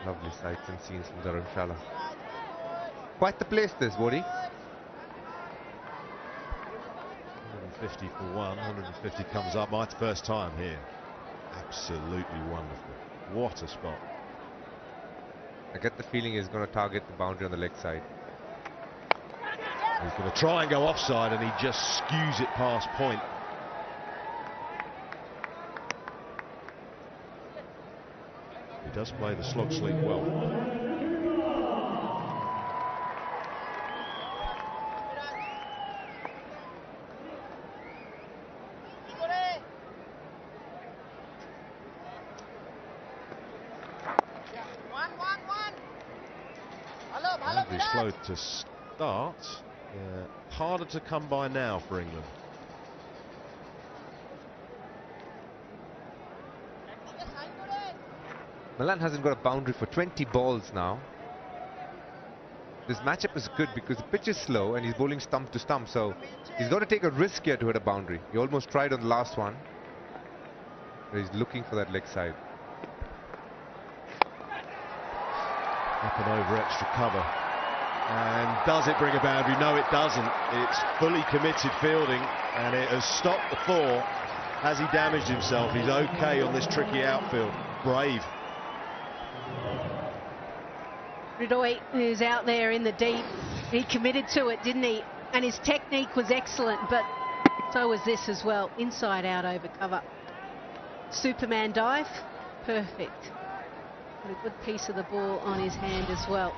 Lovely sights and scenes from Dharamshala. Quite the place, this, Woody. 150 for one, 150 comes up. My first time here. Absolutely wonderful. What a spot. I get the feeling he's going to target the boundary on the leg side. He's going to try and go offside, and he just skews it past point. He does play the slog sleep well. Boundary slow to start. Harder to come by now for England. Netherland hasn't got a boundary for 20 balls now. This matchup is good because the pitch is slow and he's bowling stump to stump, so he's got to take a risk here to hit a boundary. He almost tried on the last one, but he's looking for that leg side. Up and over extra cover. And does it bring a boundary? No, it doesn't. It's fully committed fielding, and it has stopped the four. Has he damaged himself? He's okay on this tricky outfield. Brave. Ridoy, who's out there in the deep, he committed to it, didn't he? And his technique was excellent, but so was this as well. Inside out over cover. Superman dive, perfect. And a good piece of the ball on his hand as well.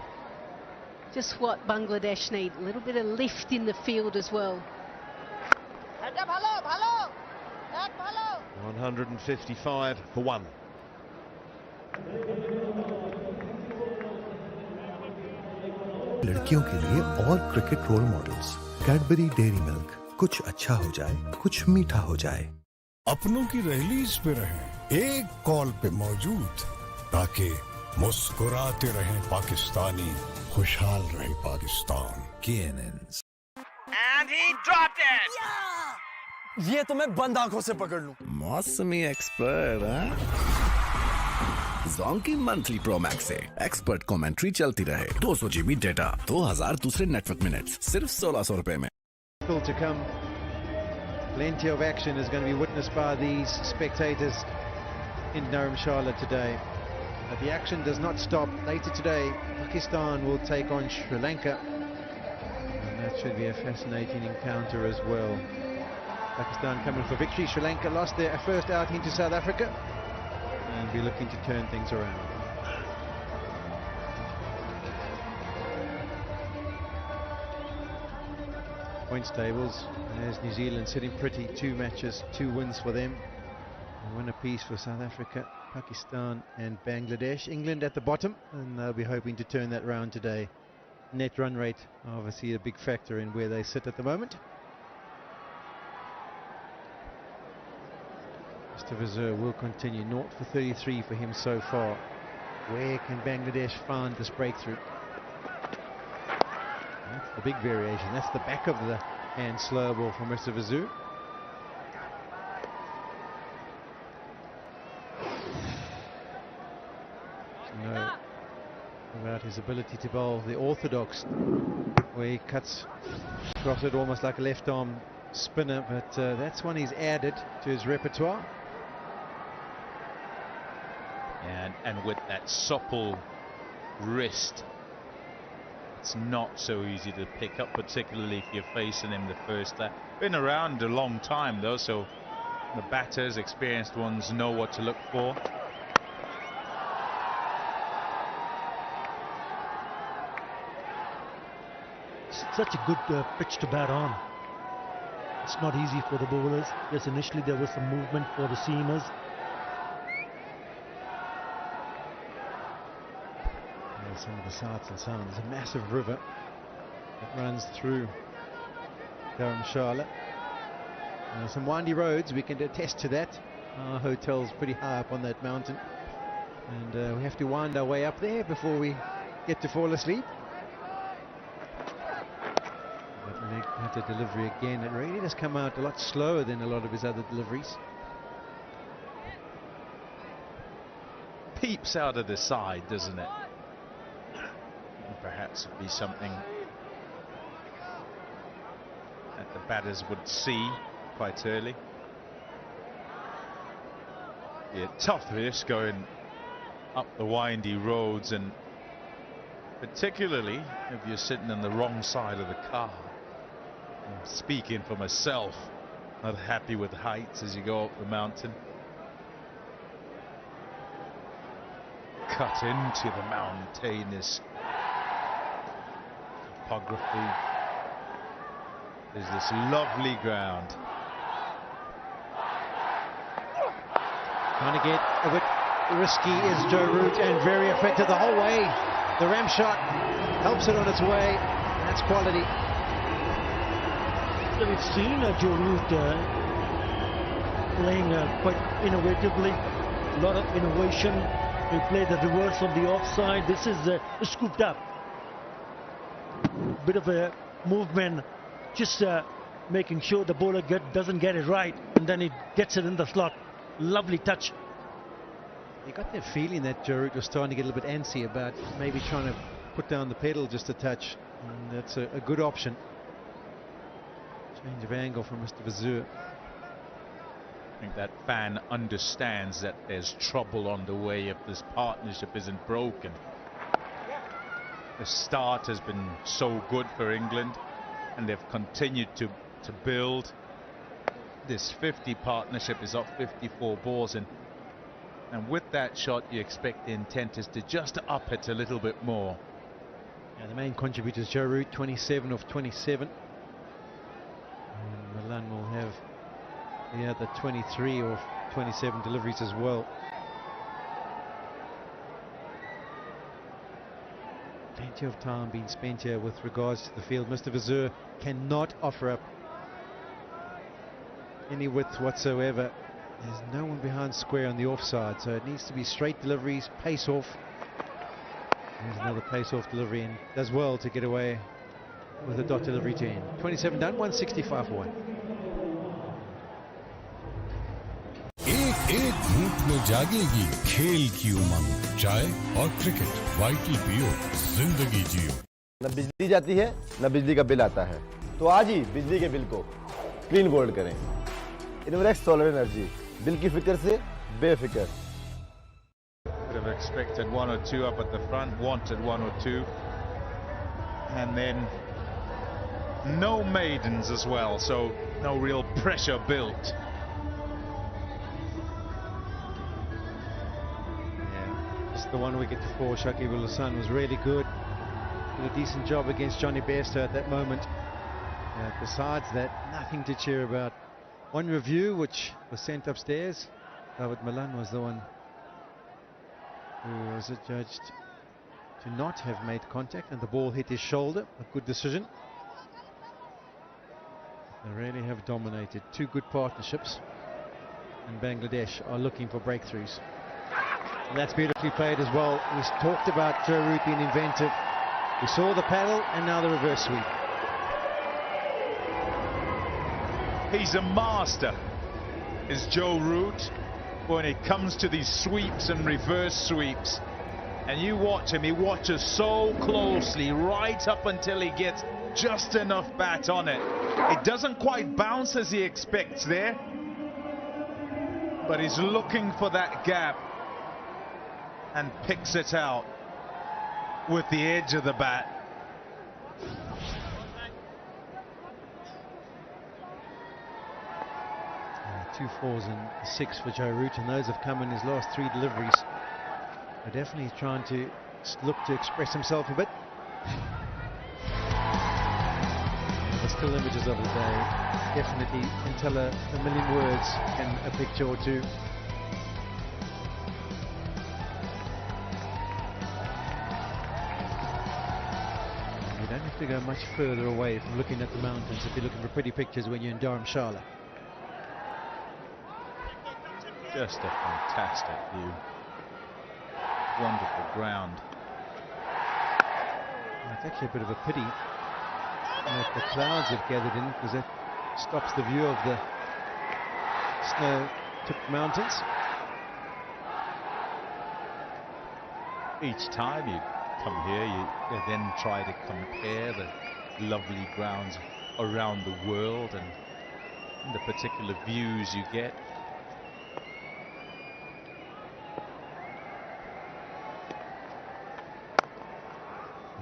Just what Bangladesh need, a little bit of lift in the field as well. 155 for one. लड़कियों के लिए और cricket role models Cadbury Dairy Milk कुछ अच्छा हो जाए कुछ मीठा हो जाए अपनों की रैलीज पे रहें एक कॉल पे मौजूद ताकि मुस्कुराते रहें पाकिस्तानी खुशहाल रहे Pakistan KNNs And he dropped it! ये तो मैं बंद आंखों से पकड़ लूं। मौसमी एक्सपर्ट, हाँ? Zonky मंथली प्रो मैक्स से एक्सपर्ट कमेंट्री चलती रहे 200 GB डेटा 2000 दूसरे नेटवर्क मिनट्स सिर्फ 1600 रुपए में. Still to come. Plenty of action is going to be witnessed by these spectators in Dharamshala today. But the action does not stop. Later today, Pakistan will take on Sri Lanka, and that should be a fascinating encounter as well. Pakistan coming for victory. Sri Lanka lost their first outing to South Africa and be looking to turn things around. Points tables as New Zealand sitting pretty, 2 matches, 2 wins for them, and 1 apiece for South Africa, Pakistan and Bangladesh. England at the bottom, and they'll be hoping to turn that round today. Net run rate obviously a big factor in where they sit at the moment. Mr. Vazir will continue, 0 for 33 for him so far. Where can Bangladesh find this breakthrough? That's the big variation. That's the back of the hand slow ball from Mr. Vazir. No about his ability to bowl the orthodox, where he cuts across it almost like a left arm spinner, but that's one he's added to his repertoire. And with that supple wrist, it's not so easy to pick up, particularly if you're facing him the first time. Been around a long time though, so the batters, experienced ones, know what to look for. Such a good pitch to bat on. It's not easy for the bowlers. Yes, initially there was some movement for the seamers. And some of the sights and sounds. There's a massive river that runs through Dharamshala. Some windy roads, we can attest to that. Our hotel's pretty high up on that mountain, and we have to wind our way up there before we get to fall asleep. At the delivery again, it really does come out a lot slower than a lot of his other deliveries. peeps out of the side, doesn't it? Perhaps it'd be something that the batters would see quite early. Yeah, tough this going up the windy roads, and particularly if you're sitting on the wrong side of the car. I'm speaking for myself, not happy with heights as you go up the mountain. Cut into the mountainous topography. There's this lovely ground. Trying to get a bit risky is Joe Root, and very effective the whole way. The ram shot helps it on its way. That's quality. So we've seen Joe Root playing quite innovatively. A lot of innovation. He played the reverse of the offside. This is scooped up. Bit of a movement, just making sure the bowler doesn't get it right, and then he gets it in the slot. Lovely touch. You got that feeling that Joe Root was starting to get a little bit antsy about maybe trying to put down the pedal just a touch. And that's a good option. Change of angle from Mr. Vazur. I think that fan understands that there's trouble on the way if this partnership isn't broken. The start has been so good for England, and they've continued to build. This 50 partnership is up 54 balls, and with that shot you expect the intent is to just up it a little bit more. Yeah, the main contributors, Joe Root, 27 of 27. And Milan will have the other 23 or 27 deliveries as well. Plenty of time being spent here with regards to the field. Mr. Vazur cannot offer up any width whatsoever. There's no one behind square on the offside, so it needs to be straight deliveries, pace off. There's another pace off delivery, and does well to get away with a dot delivery to end. 27 done, 165 for 1. एक घूंट में जागेगी खेल की उमंग, चाय और cricket, vital पियो, जिंदगी जियो। न बिजली जाती है न बिजली का बिल आता है, तो आज ही बिजली के बिल को क्लीन गोल्ड करें। इनवर्क्स सोलर एनर्जी, बिल की फिक्र से बेफिक्र। Would have expected one or two up at the front, wanted one or two, and then no maidens as well, so no real pressure built. The 1 wicket to 4, Shakib Al Hasan was really good. Did a decent job against Johnny Bairstow at that moment. Besides that, nothing to cheer about. On review, which was sent upstairs, David Milan was the one who was adjudged to not have made contact, and the ball hit his shoulder. A good decision. They really have dominated. Two good partnerships, and Bangladesh are looking for breakthroughs. And that's beautifully played as well. We talked about Joe Root being inventive. We saw the paddle and now the reverse sweep. He's a master, is Joe Root, when it comes to these sweeps and reverse sweeps. And you watch him, he watches so closely right up until he gets just enough bat on it. It doesn't quite bounce as he expects there, but he's looking for that gap and picks it out with the edge of the bat. Two 4s and 6 for Joe Root, and those have come in his last 3 deliveries. But definitely trying to look to express himself a bit. The still images of the day definitely can tell a million words in a picture or two. You don't have to go much further away from looking at the mountains if you're looking for pretty pictures when you're in Dharamshala. Just a fantastic view. Wonderful ground. It's actually a bit of a pity that the clouds have gathered in, because that stops the view of the snow-tipped mountains. Each time you come here, you then try to compare the lovely grounds around the world and the particular views you get.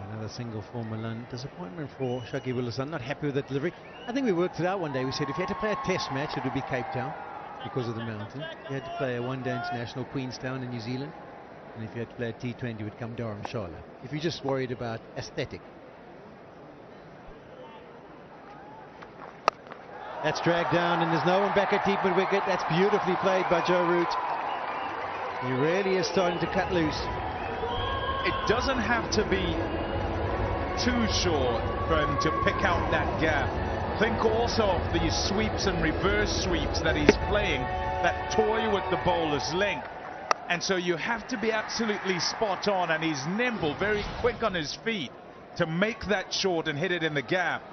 Another single for Milan. Disappointment for Shakib Al Hasan. Not happy with that delivery. I think we worked it out one day. We said if you had to play a test match, it would be Cape Town because of the mountain. You had to play a one-day international, Queenstown in New Zealand. And if you had to play a T20, it would come Durham-Charlotte. If you're just worried about aesthetic. That's dragged down, and there's no one back at deep mid-wicket. That's beautifully played by Joe Root. He really is starting to cut loose. It doesn't have to be too short for him to pick out that gap. Think also of the sweeps and reverse sweeps that he's playing that toy with the bowler's length. And so you have to be absolutely spot on, and he's nimble, very quick on his feet to make that short and hit it in the gap.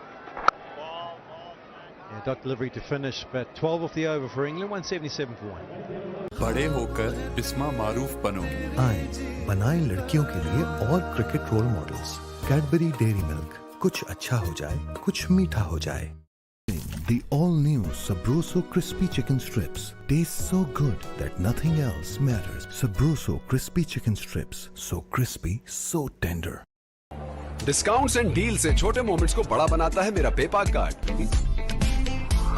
Yeah, dot delivery to finish, but 12 off the over for England, 177 for 1. बड़े होकर बिस्मा मारूफ बनो। आए बनाएं लड़कियों के लिए और cricket role models. Cadbury Dairy Milk, कुछ अच्छा हो जाए, कुछ मीठा हो जाए। The all-new Sabroso Crispy Chicken Strips taste so good that nothing else matters. Sabroso Crispy Chicken Strips, so crispy, so tender. Discounts and deal से छोटे मोमेंट्स को बड़ा बनाता है मेरा पेपाक कार्ड।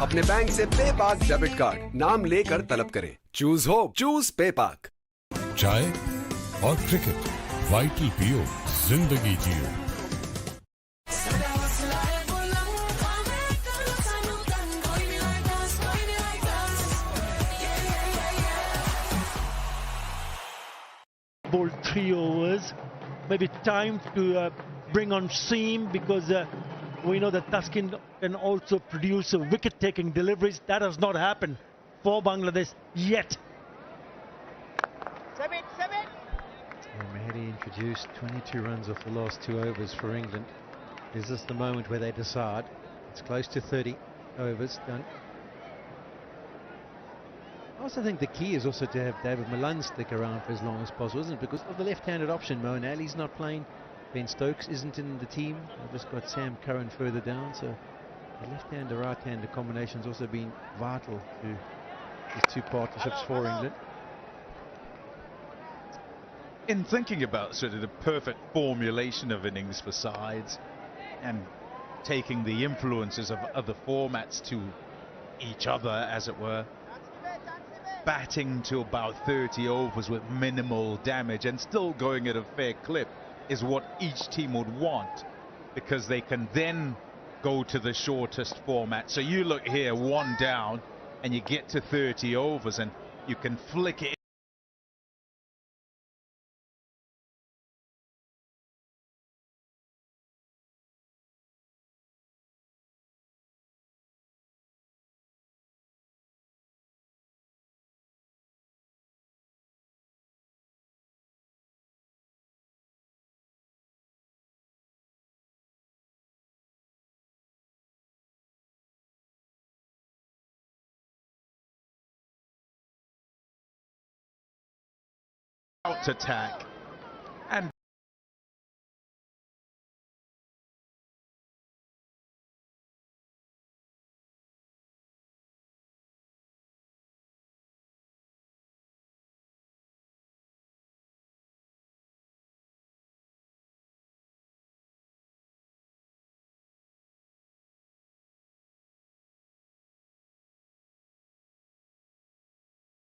अपने बैंक से पेपाक डेबिट कार्ड नाम लेकर तलब करें। Choose hope, choose पेपाक। चाय और क्रिकेट, वाइटल पियो, जिंदगी जियो। Bowled 3 overs. Maybe time to bring on seam, because we know that Taskin can also produce wicket-taking deliveries. That has not happened for Bangladesh yet. Mahedi introduced 22 runs off the last 2 overs for England. Is this the moment where they decide? It's close to 30 overs done. I also think the key is also to have David Malan stick around for as long as possible, isn't it? Because of the left-handed option, Moeen Ali's not playing. Ben Stokes isn't in the team. I've just got Sam Curran further down, so the left-hander, right-hander combination's also been vital to these 2 partnerships for England. In thinking about sort of the perfect formulation of innings for sides and taking the influences of other formats to each other, as it were, batting to about 30 overs with minimal damage and still going at a fair clip is what each team would want, because they can then go to the shortest format. So you look here, 1 down, and you get to 30 overs and you can flick it out attack. And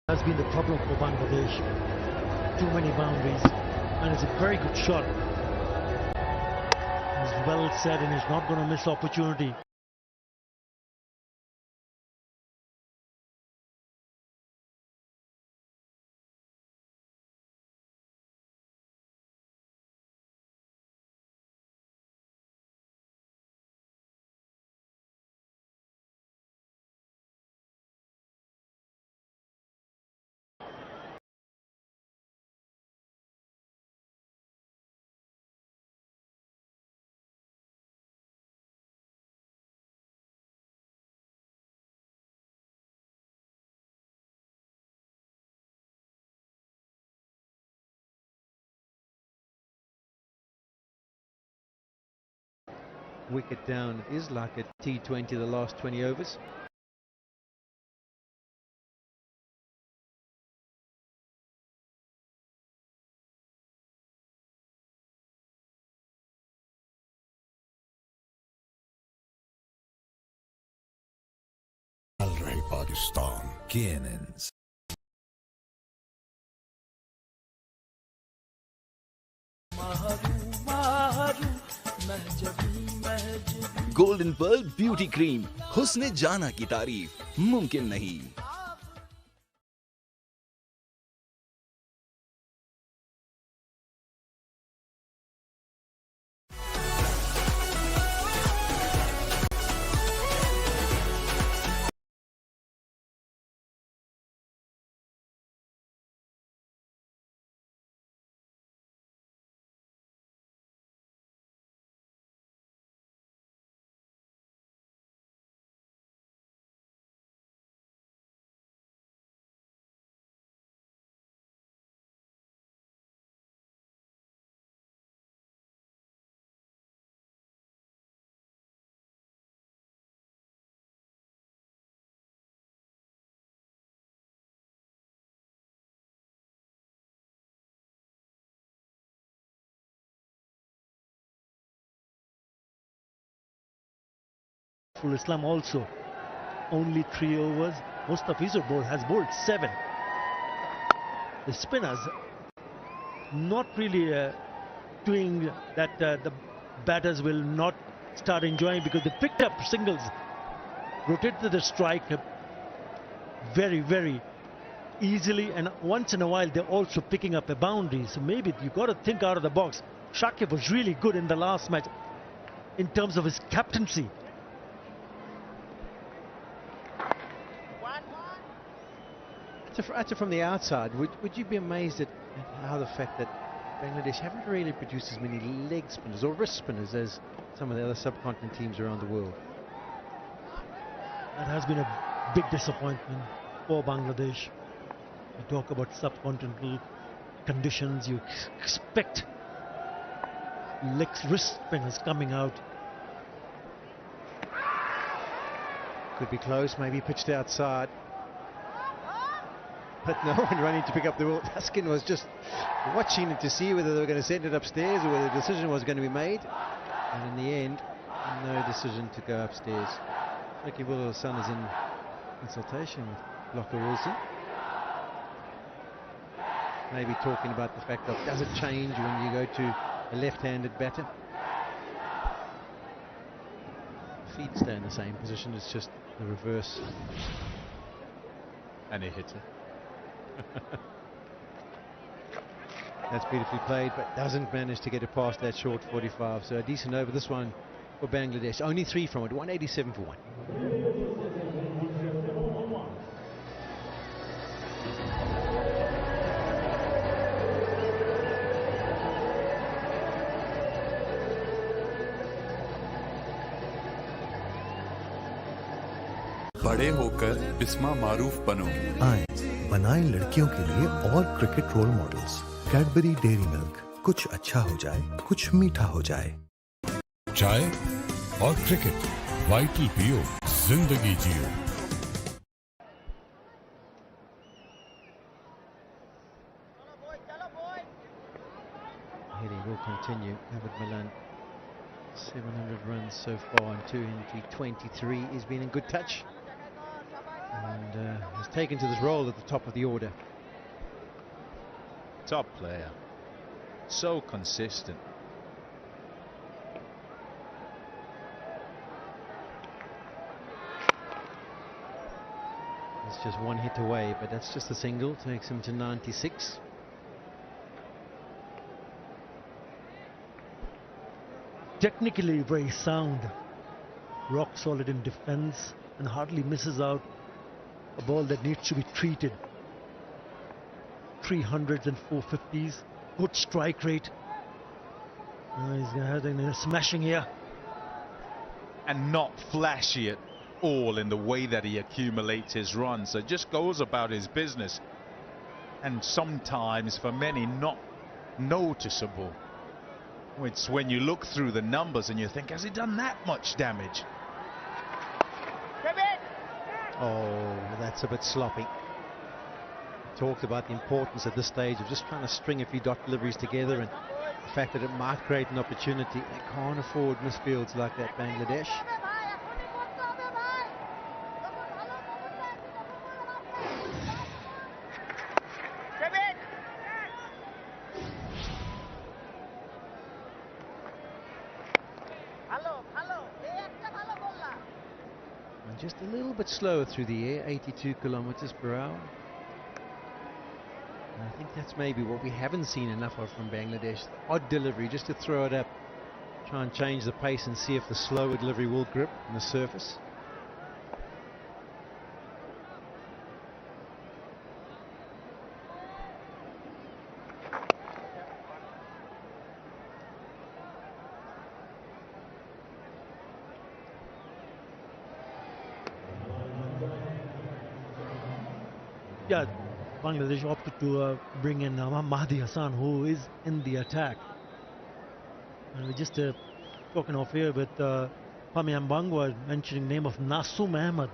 Has been the problem for Bangladesh. Too many boundaries, and it's a very good shot. He's well set, and he's not going to miss opportunity. wicket down. It is like a T20 the last 20 overs. रहे Pakistan KNNs. Golden Perl beauty cream, हुस्ने जाना की तारीफ मुमकिन नहीं। Islam also only 3 overs. Mustafizur has bowled 7. The spinners not really doing that. The batters will not start enjoying because they picked up singles, rotated the strike very, very easily, and once in a while they're also picking up a boundary. So maybe you got to think out of the box. Shakib was really good in the last match in terms of his captaincy. From the outside, would you be amazed at how the fact that Bangladesh haven't really produced as many leg spinners or wrist spinners as some of the other subcontinent teams around the world? That has been a big disappointment for Bangladesh. You talk about subcontinental conditions, you expect wrist spinners coming out. Could be close, maybe pitched outside. But no one running to pick up the ball. Tuskin was just watching it to see whether they were going to send it upstairs or whether the decision was going to be made. And in the end, no decision to go upstairs. Shakib Hassan is in consultation with Locker Wilson. Maybe talking about the fact of, does it change when you go to a left-handed batter? Feet stay in the same position, it's just the reverse. And he hit it. That's beautifully played, but doesn't manage to get it past that short 45. So a decent over this one for Bangladesh. Only 3 from it, 187 for 1. बड़े होकर बिस्मा मारूफ बनो। आए बनाएं लड़कियों के लिए और cricket role models. Cadbury Dairy Milk, कुछ अच्छा हो जाए, कुछ मीठा हो जाए। चाय और क्रिकेट, वाइटल पियो, जिंदगी जियो। Hitting will continue. Abid Malan, 700 runs so far in 223. He's been in good touch and has taken to this role at the top of the order. Top player, so consistent. It's just one hit away, but that's just a single, takes him to 96. Technically very sound, rock solid in defense, and hardly misses out a ball that needs to be treated. 300s and 450s, good strike rate. He's having a smashing here. And not flashy at all in the way that he accumulates his runs. So just goes about his business. And sometimes, for many, not noticeable. It's when you look through the numbers and you think, has he done that much damage? Oh, that's a bit sloppy. Talked about the importance at this stage of just trying to string a few dot deliveries together, and the fact that it might create an opportunity. They can't afford misfields like that, Bangladesh. And just a little bit slower through the air, 82 kilometers per hour. And I think that's maybe what we haven't seen enough of from Bangladesh. The odd delivery, just to throw it up, try and change the pace and see if the slower delivery will grip on the surface. Yeah, Bangladesh opted to bring in Mahdi Hassan, who is in the attack. And we're just talking off here, but Pamian Bangwa mentioning the name of Nasum Ahmed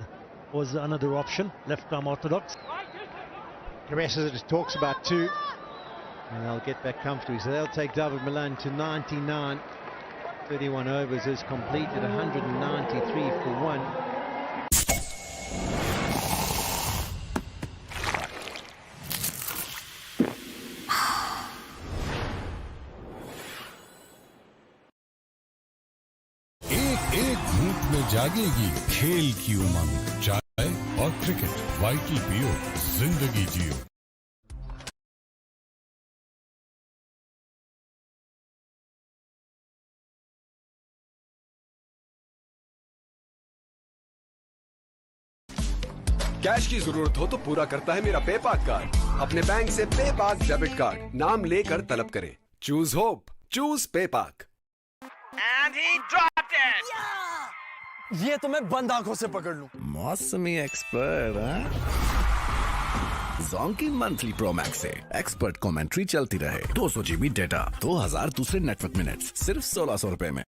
was another option, left-arm orthodox. Caresses talks about two, and they'll get back comfortably. So they'll take David Milan to 99. 31 overs is completed, 193 for one. एक घूंट में जागेगी खेल की उमंग, चाय और cricket, vital पियो, जिंदगी जियो। Cash की जरूरत हो तो पूरा करता है मेरा पेपाक कार्ड। अपने बैंक से पेपाक डेबिट कार्ड नाम लेकर तलब करें। Choose hope, choose पेपाक। And he dropped it! ये तो मैं बंद आंखों से पकड़ लूं। मौसमी एक्सपर्ट, जोंकी मंथली प्रो मैक्स से एक्सपर्ट कमेंट्री चलती रहे, 200 GB डेटा, 2000 दूसरे नेटवर्क मिनट्स, सिर्फ 1600 रुपए में।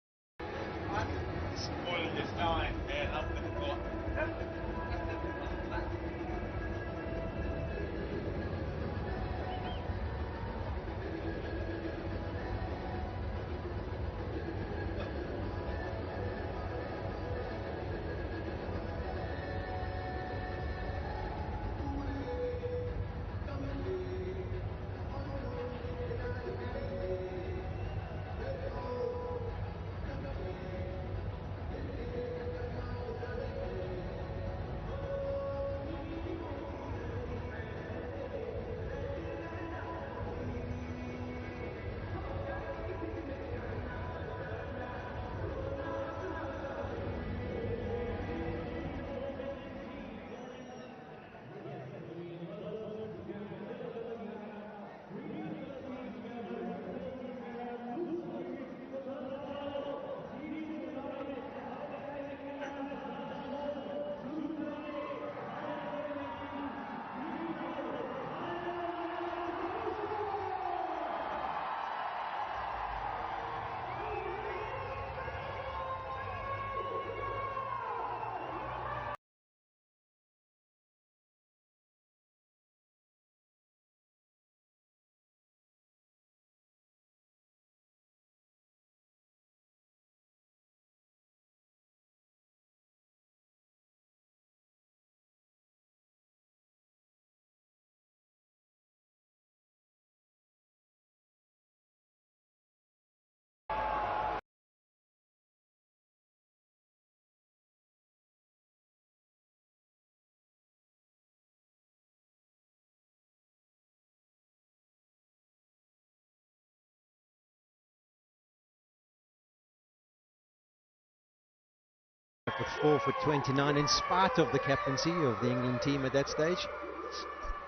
With 4 for 29 in spite of the captaincy of the England team at that stage.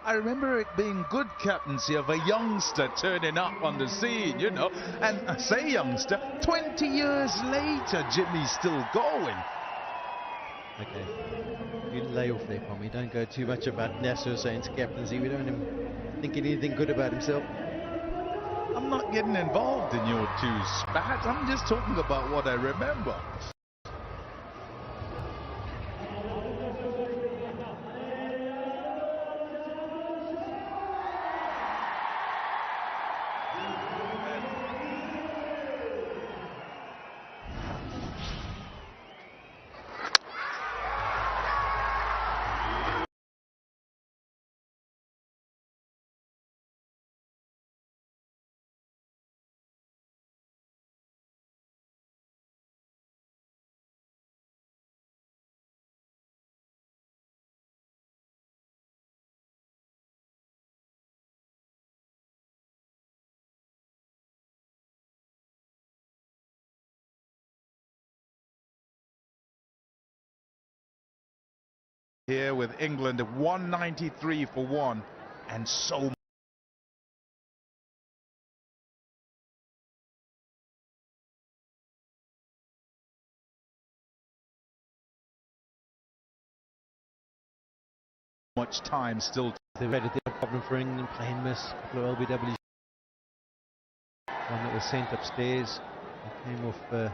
I remember it being good captaincy of a youngster turning up on the scene, you know. And I say youngster, 20 years later, Jimmy's still going. Okay, you lay off there, Pommy. Don't go too much about Nasser Hussain's captaincy. We don't want him thinking anything good about himself. I'm not getting involved in your two spats. I'm just talking about what I remember. Here with England at 193 for one, and so much time still. They've had a problem for England, playing miss, a couple of LBWs. One that was sent upstairs, it came off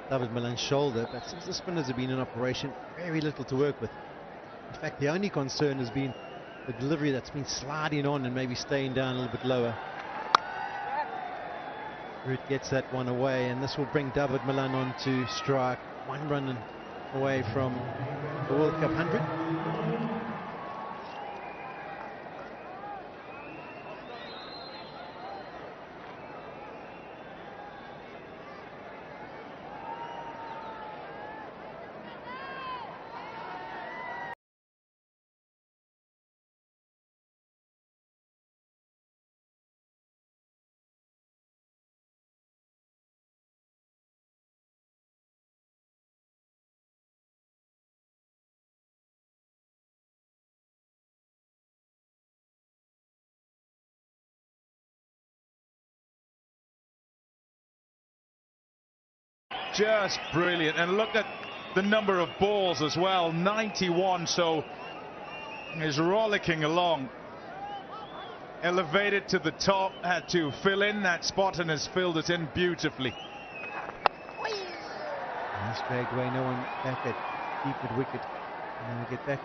David Milan's shoulder, but since the spinners have been in operation, very little to work with. In fact, the only concern has been the delivery that's been sliding on and maybe staying down a little bit lower. Root gets that one away, and this will bring David Milan on to strike. One run away from the World Cup 100. Just brilliant, and look at the number of balls as well, 91, so he's rollicking along. Elevated to the top, had to fill in that spot and has filled it in beautifully. Nice dragged away, no one back at deep mid wicket, and then we get back.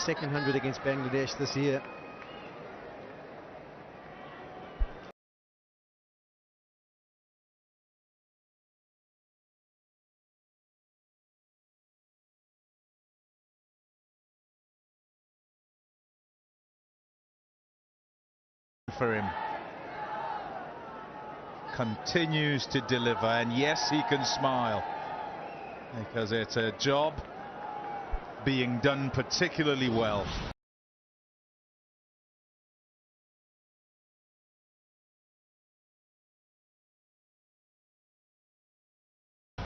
Second 100 against Bangladesh this year. For him, continues to deliver, and yes, he can smile because it's a job being done particularly well. I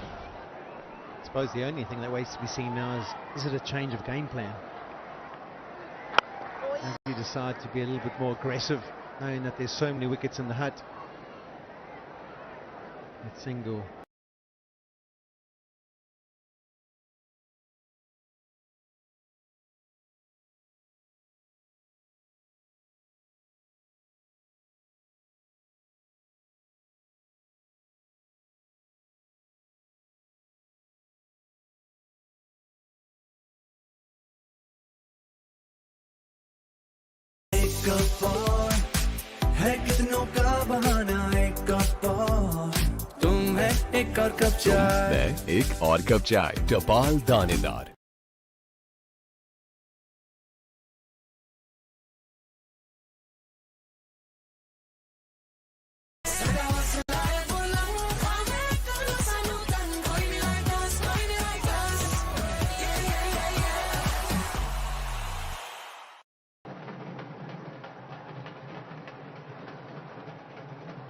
suppose the only thing that waits to be seen now is it a change of game plan? As you decide to be a little bit more aggressive, knowing that there's so many wickets in the hut. That single. है कितनों का बहाना एक और तुम है एक और कप चाय एक और कप चाय टपाल दानेदार।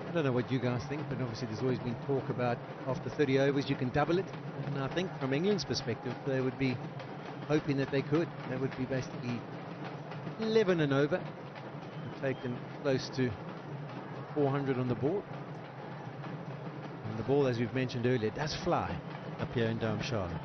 I don't know what you guys think, but obviously there's always been talk about after 30 overs you can double it, and I think from England's perspective they would be hoping that they could. That would be basically 11 and over. Taken close to 400 on the board. And the ball, as we've mentioned earlier, does fly up here in Dharamshala.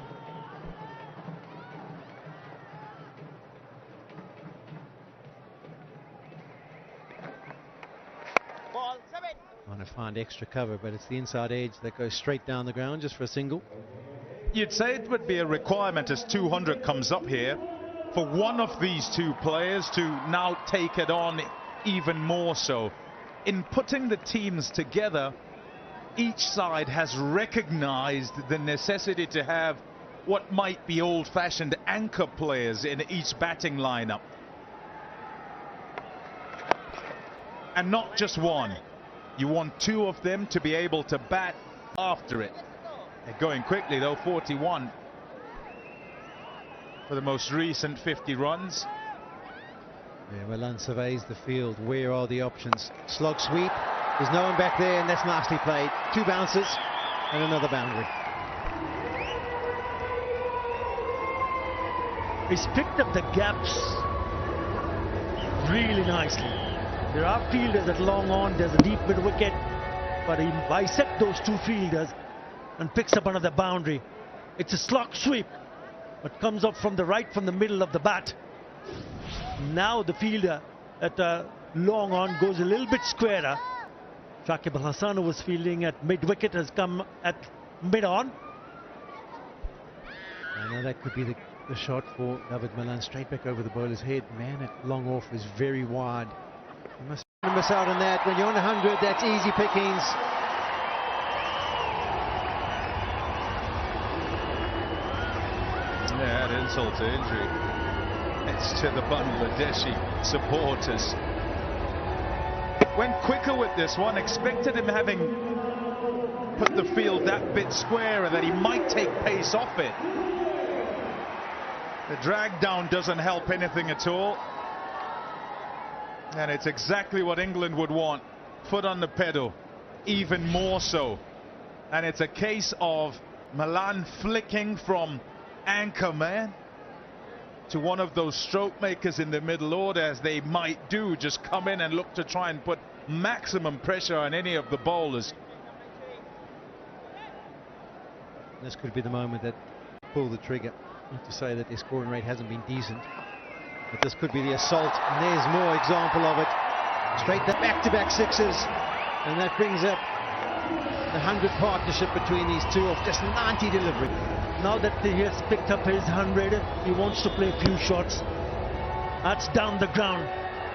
Trying to find extra cover, but it's the inside edge that goes straight down the ground just for a single. You'd say it would be a requirement as 200 comes up here for one of these two players to now take it on even more so. In putting the teams together, each side has recognized the necessity to have what might be old-fashioned anchor players in each batting lineup. And not just one. You want two of them to be able to bat after it. They're going quickly though, 41 for the most recent 50 runs. Yeah, Malan surveys the field. Where are the options? Slog sweep. There's no one back there, and that's nicely played. Two bounces and another boundary. He's picked up the gaps really nicely. There are fielders at long on, there's a deep mid wicket, but he bisects those two fielders and picks up another boundary. It's a slog sweep, but comes up from the right, from the middle of the bat. Now the fielder at long on goes a little bit squarer. Shakib Al Hasan, who was fielding at mid wicket, has come at mid on. I know that could be the shot for David Malan, straight back over the bowler's head. Man at long off is very wide. You must miss out on that. When you're on 100, that's easy pickings. Yeah, an insult to injury. It's to the Bangladeshi supporters. Went quicker with this one, expected him having put the field that bit squarer that he might take pace off it. The drag down doesn't help anything at all. And it's exactly what England would want. Foot on the pedal, even more so. And it's a case of Malan flicking from anchor man to one of those stroke makers in the middle order, as they might do, just come in and look to try and put maximum pressure on any of the bowlers. This could be the moment that pull the trigger. Not to say that their scoring rate hasn't been decent, but this could be the assault, and there's more example of it. Straight the back-to-back sixes, and that brings up the 100 partnership between these two of just 90 delivery. Now that he has picked up his 100, he wants to play a few shots. That's down the ground.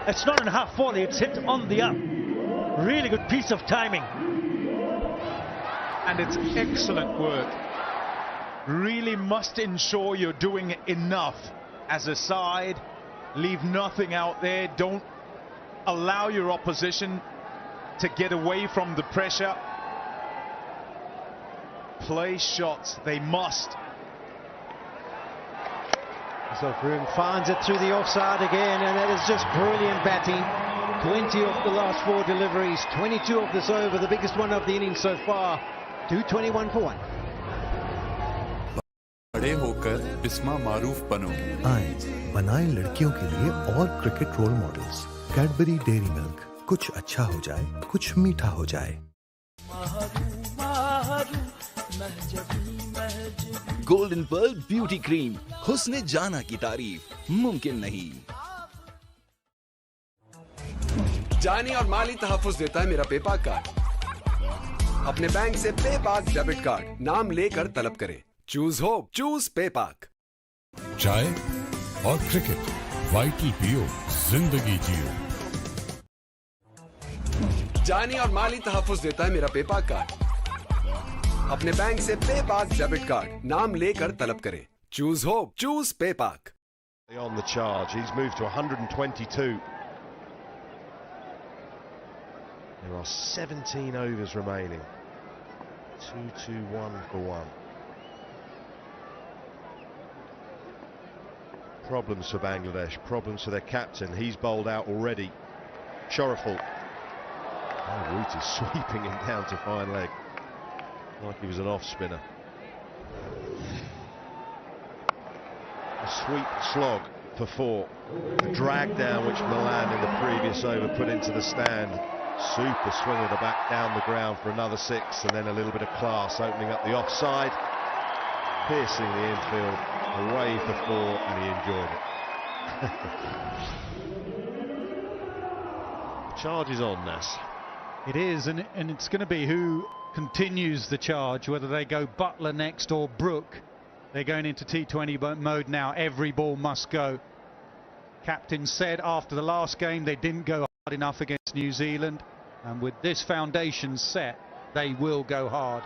It's not in half volley, it's hit on the up. Really good piece of timing. And it's excellent work. Really must ensure you're doing enough as a side. Leave nothing out there. Don't allow your opposition to get away from the pressure. Play shots, they must. So Froome finds it through the offside again, and that is just brilliant batting. 20 off the last 4 deliveries, 22 off this over, the biggest one of the innings so far. 221 for 1. बड़े होकर बिस्मा मारूफ बनो। आए बनाए लड़कियों के लिए और cricket role models. Cadbury Dairy Milk, कुछ अच्छा हो जाए, कुछ मीठा हो जाए। गोल्डन पर्ल ब्यूटी क्रीम, हुस्न जाना की तारीफ मुमकिन नहीं। जानी और माली तहफ्फुज़ देता है मेरा पेपाक कार्ड। अपने बैंक से पेपाक डेबिट कार्ड नाम लेकर तलब करें। Choose hope, choose पेपाक। चाय और क्रिकेट, वाइटल पियो, जिंदगी जियो। जानी और माली तहफ्फुज़ देता है मेरा पेपाक कार्ड। अपने बैंक से पेपाक डेबिट कार्ड नाम लेकर तलब करें। Choose hope, choose पेपाक। On the charge, he's moved to 122. There are 17 overs remaining. 2-2-1 for 1. Problems for Bangladesh, problems for their captain. He's bowled out already. Shoreful. Oh, Root is sweeping him down to fine leg, like he was an off spinner. A sweep slog. for 4. The drag down which Milan in the previous over put into the stand. Super swing of the bat down the ground for another 6, and then a little bit of class opening up the offside, piercing the infield away for 4, and he enjoyed it. The charge is on, Nas. It is, and it's going to be who continues the charge, whether they go Butler next or Brook. They're going into T20 mode now. Every ball must go. Captain said after the last game they didn't go hard enough against New Zealand, and with this foundation set they will go hard.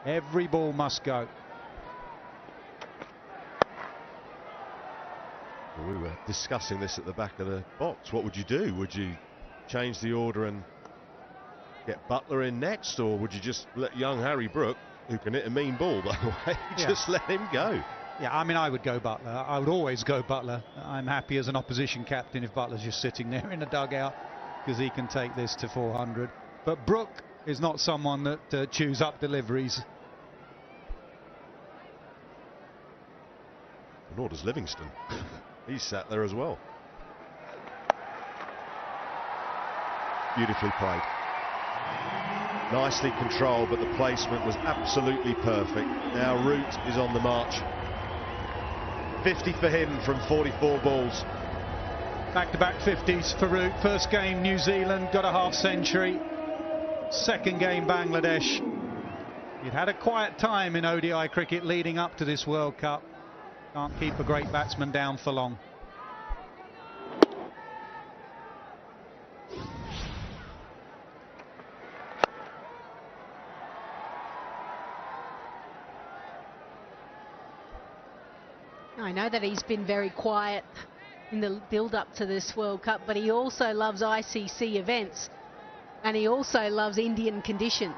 Every ball must go. We were discussing this at the back of the box. What would you do? Would you change the order and get Butler in next, or would you just let young Harry Brook, who can hit a mean ball by the way, just let him go? Yeah, I mean, I would go Butler. I would always go Butler. I'm happy as an opposition captain if Butler's just sitting there in a dugout, because he can take this to 400. But Brook is not someone that chews up deliveries. Nor does Livingston. He's sat there as well. Beautifully played. Nicely controlled, but the placement was absolutely perfect. Now Root is on the march. 50 for him from 44 balls. Back-to-back 50s for Root. First game New Zealand, got a half century. Second game Bangladesh. He'd had a quiet time in ODI cricket leading up to this World Cup. Can't keep a great batsman down for long. I know that he's been very quiet in the build-up to this World Cup, but he also loves ICC events, and he also loves Indian conditions.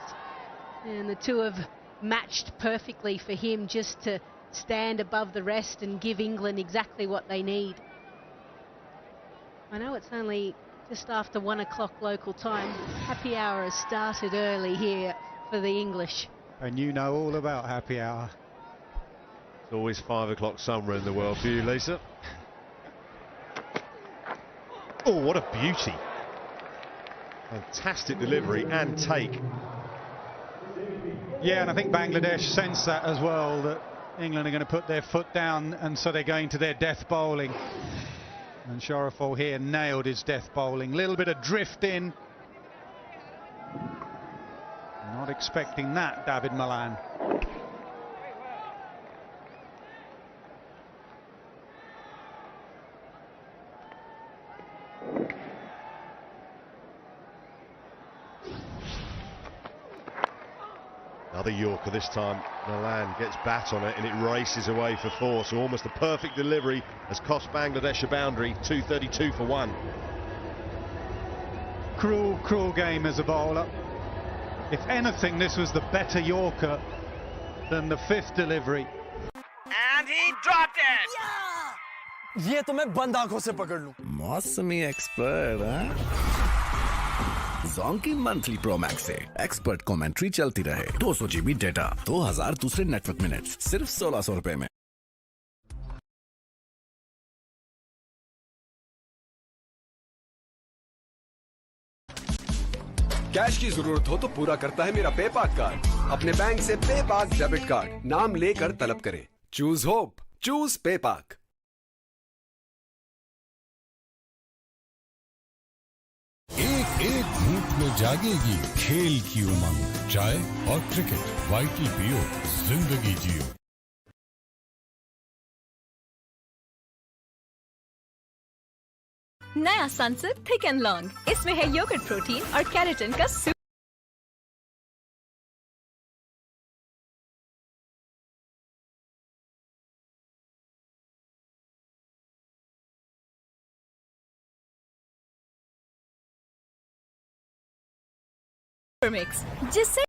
And the two have matched perfectly for him, just to stand above the rest and give England exactly what they need. I know it's only just after 1 o'clock local time. Happy hour has started early here for the English. And you know all about happy hour. It's always 5 o'clock somewhere in the world for you, Lisa. Oh, what a beauty. Fantastic delivery and take. Yeah, and I think Bangladesh sense that as well, that England are going to put their foot down, and so they're going to their death bowling. And Sharaful here nailed his death bowling. Little bit of drift in. Not expecting that, David Malan. Another Yorker this time. Netherland gets bat on it and it races away for 4. So almost a perfect delivery has cost Bangladesh a boundary. 232 for 1. Cruel, cruel game as a bowler. If anything, this was the better Yorker than the 5th delivery. And he dropped it! ये तो मैं बंद आंखों से पकड़ लूं। मौसमी expert, हाँ? Zonky मंथली प्रो मैक्स से एक्सपर्ट कमेंट्री चलती रहे। 200 GB डेटा, 2000 दूसरे नेटवर्क मिनट्स, सिर्फ 1600 रुपए में। कैश की जरूरत हो तो पूरा करता है मेरा पेपाक कार्ड। अपने बैंक से पेपाक डेबिट कार्ड नाम लेकर तलब करें। Choose hope, choose पेपाक। एक एक घूंट में जागेगी खेल की उमंग। चाय और क्रिकेट, वाइटल पियो, जिंदगी जियो। नया सनसिल्क थिक एंड लॉन्ग, इसमें है योगर्ट प्रोटीन और केराटिन का सुपर मिक्स, जिससे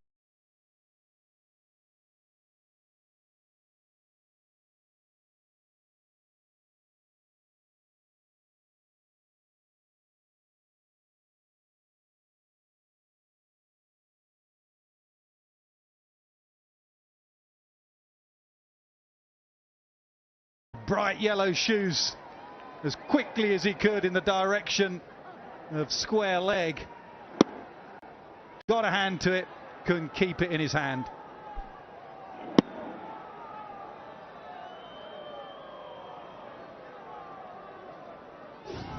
Bright yellow shoes as quickly as he could in the direction of square leg. Got a hand to it, couldn't keep it in his hand.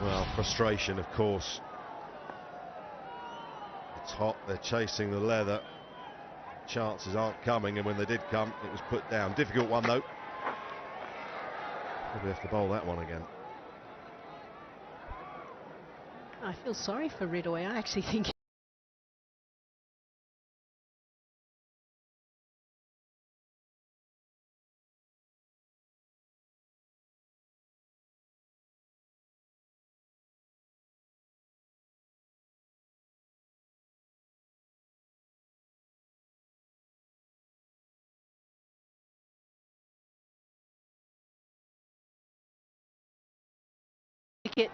Well, frustration, of course. It's hot, they're chasing the leather. Chances aren't coming, and when they did come, it was put down. Difficult one, though. Probably have to bowl that one again. I feel sorry for Ridoy. I actually think wicket.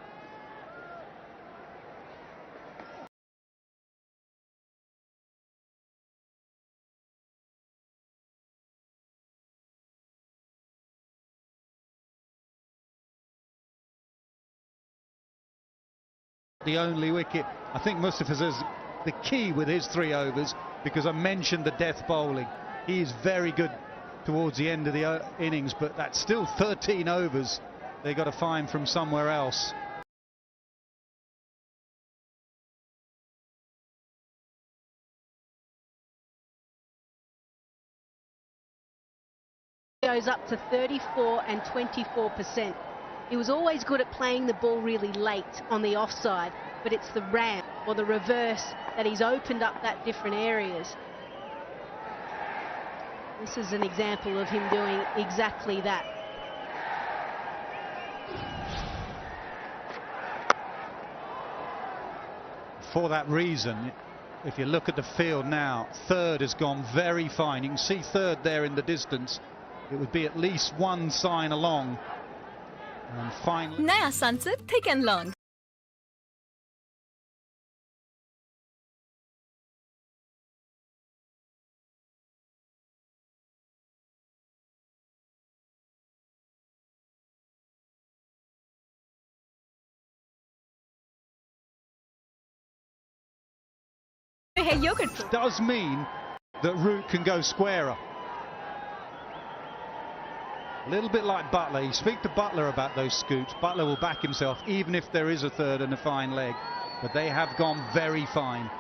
The only wicket. I think Mustafa says the key with his 3 overs, because I mentioned the death bowling. He is very good towards the end of the innings, but that's still 13 overs they got to find from somewhere else. Goes up to 34 and 24%. He was always good at playing the ball really late on the offside, but it's the ramp or the reverse that he's opened up that different areas. This is an example of him doing exactly that. For that reason, if you look at the field now, third has gone very fine. You can see third there in the distance. It would be at least one sign along. And finally, नया Sunset Thick and Long. Yogurt does mean that Root can go squarer. A little bit like Butler. You speak to Butler about those scoops. Butler will back himself even if there is a third and a fine leg. But they have gone very fine.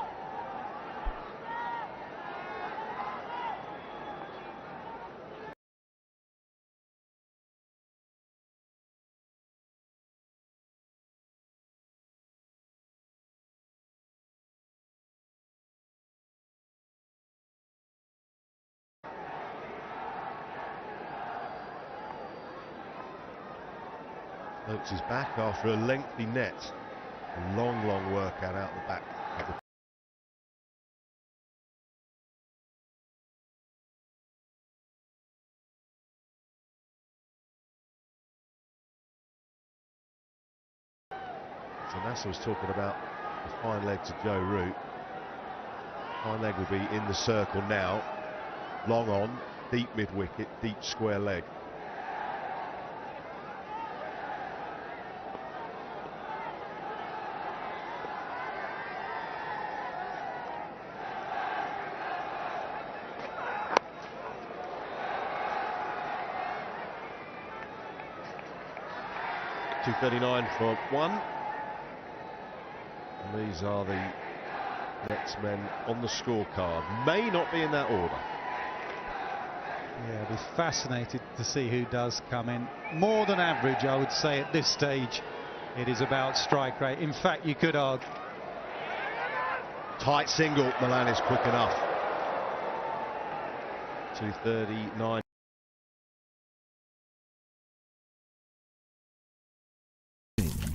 Oates is back after a lengthy net. A long workout out the back of the So Nasser was talking about the fine leg to Joe Root. Fine leg will be in the circle now. Long on, deep mid-wicket, deep square leg. .239 for 1. And these are the Nets men on the scorecard. May not be in that order. Yeah, I'll be fascinated to see who does come in. More than average, I would say, at this stage. It is about strike rate. In fact, you could argue. Tight single. Milan is quick enough. 239.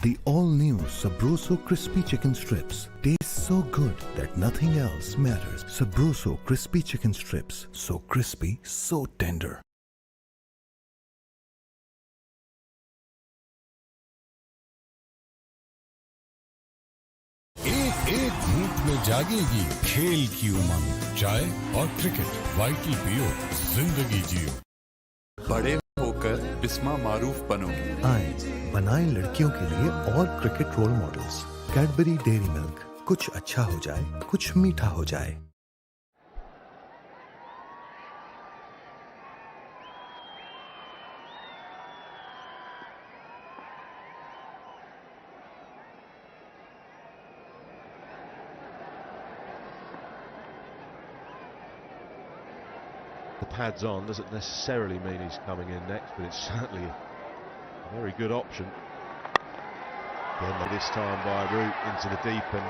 The all-new Sabroso Crispy Chicken Strips taste so good that nothing else matters. Sabroso Crispy Chicken Strips. So crispy, so tender. एक घूंट में जागेगी खेल की उमंग। चाय और cricket, vital पियो, जिंदगी जियो। बड़े होकर होकर बिस्मा मारूफ बनो। आए बनाएं लड़कियों के लिए और cricket role models. Cadbury Dairy Milk, कुछ अच्छा हो जाए, कुछ मीठा हो जाए। The pads on doesn't necessarily mean he's coming in next, but it's certainly a very good option. Again, this time by Root into the deep, and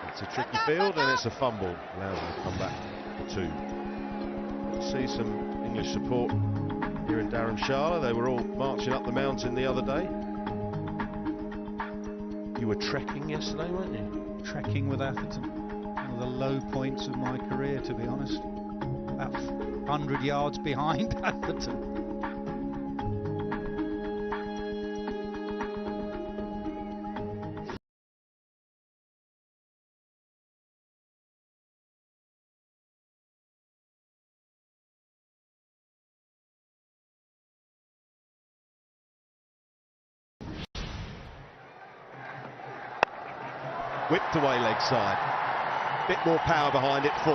it's a tricky field, and it's a fumble. Allows him to come back for two. See some English support here in Dharamshala. They were all marching up the mountain the other day. You were trekking yesterday, weren't you? Trekking with Atherton. One of the low points of my career, to be honest. About 100 yards behind Atherton. Whipped away leg side. Bit more power behind it, 4.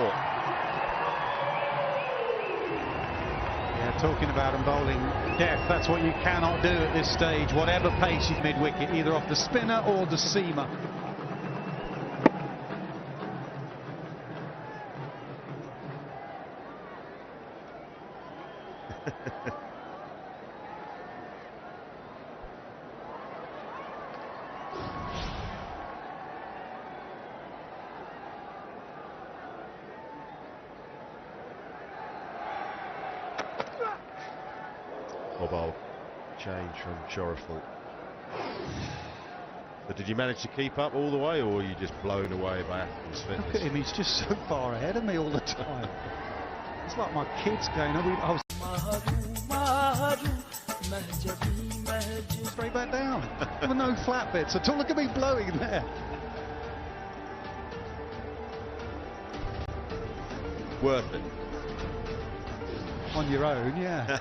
Yeah, talking about him bowling death, that's what you cannot do at this stage, whatever pace you mid-wicket, either off the spinner or the seamer. Bob change from Choraful. But did you manage to keep up all the way, or were you just blown away by Atherton's fitness? Look at him, he's just so far ahead of me all the time. It's like my kids going, I was straight back down. There were no flat bits at all. Look at me blowing there. Worth it. On your own, yeah.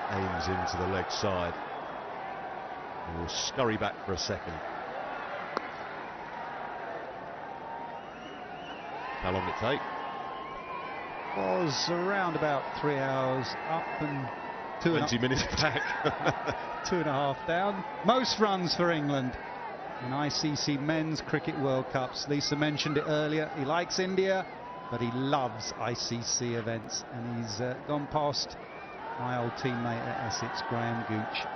Aims into the leg side. He will scurry back for a second. How long did it take? Was around about 3 hours up and 20 minutes back. 2.5 down. Most runs for England in ICC Men's Cricket World Cups. Lisa mentioned it earlier. He likes India, but he loves ICC events, and he's gone past my old teammate at Essex, Graham Gooch.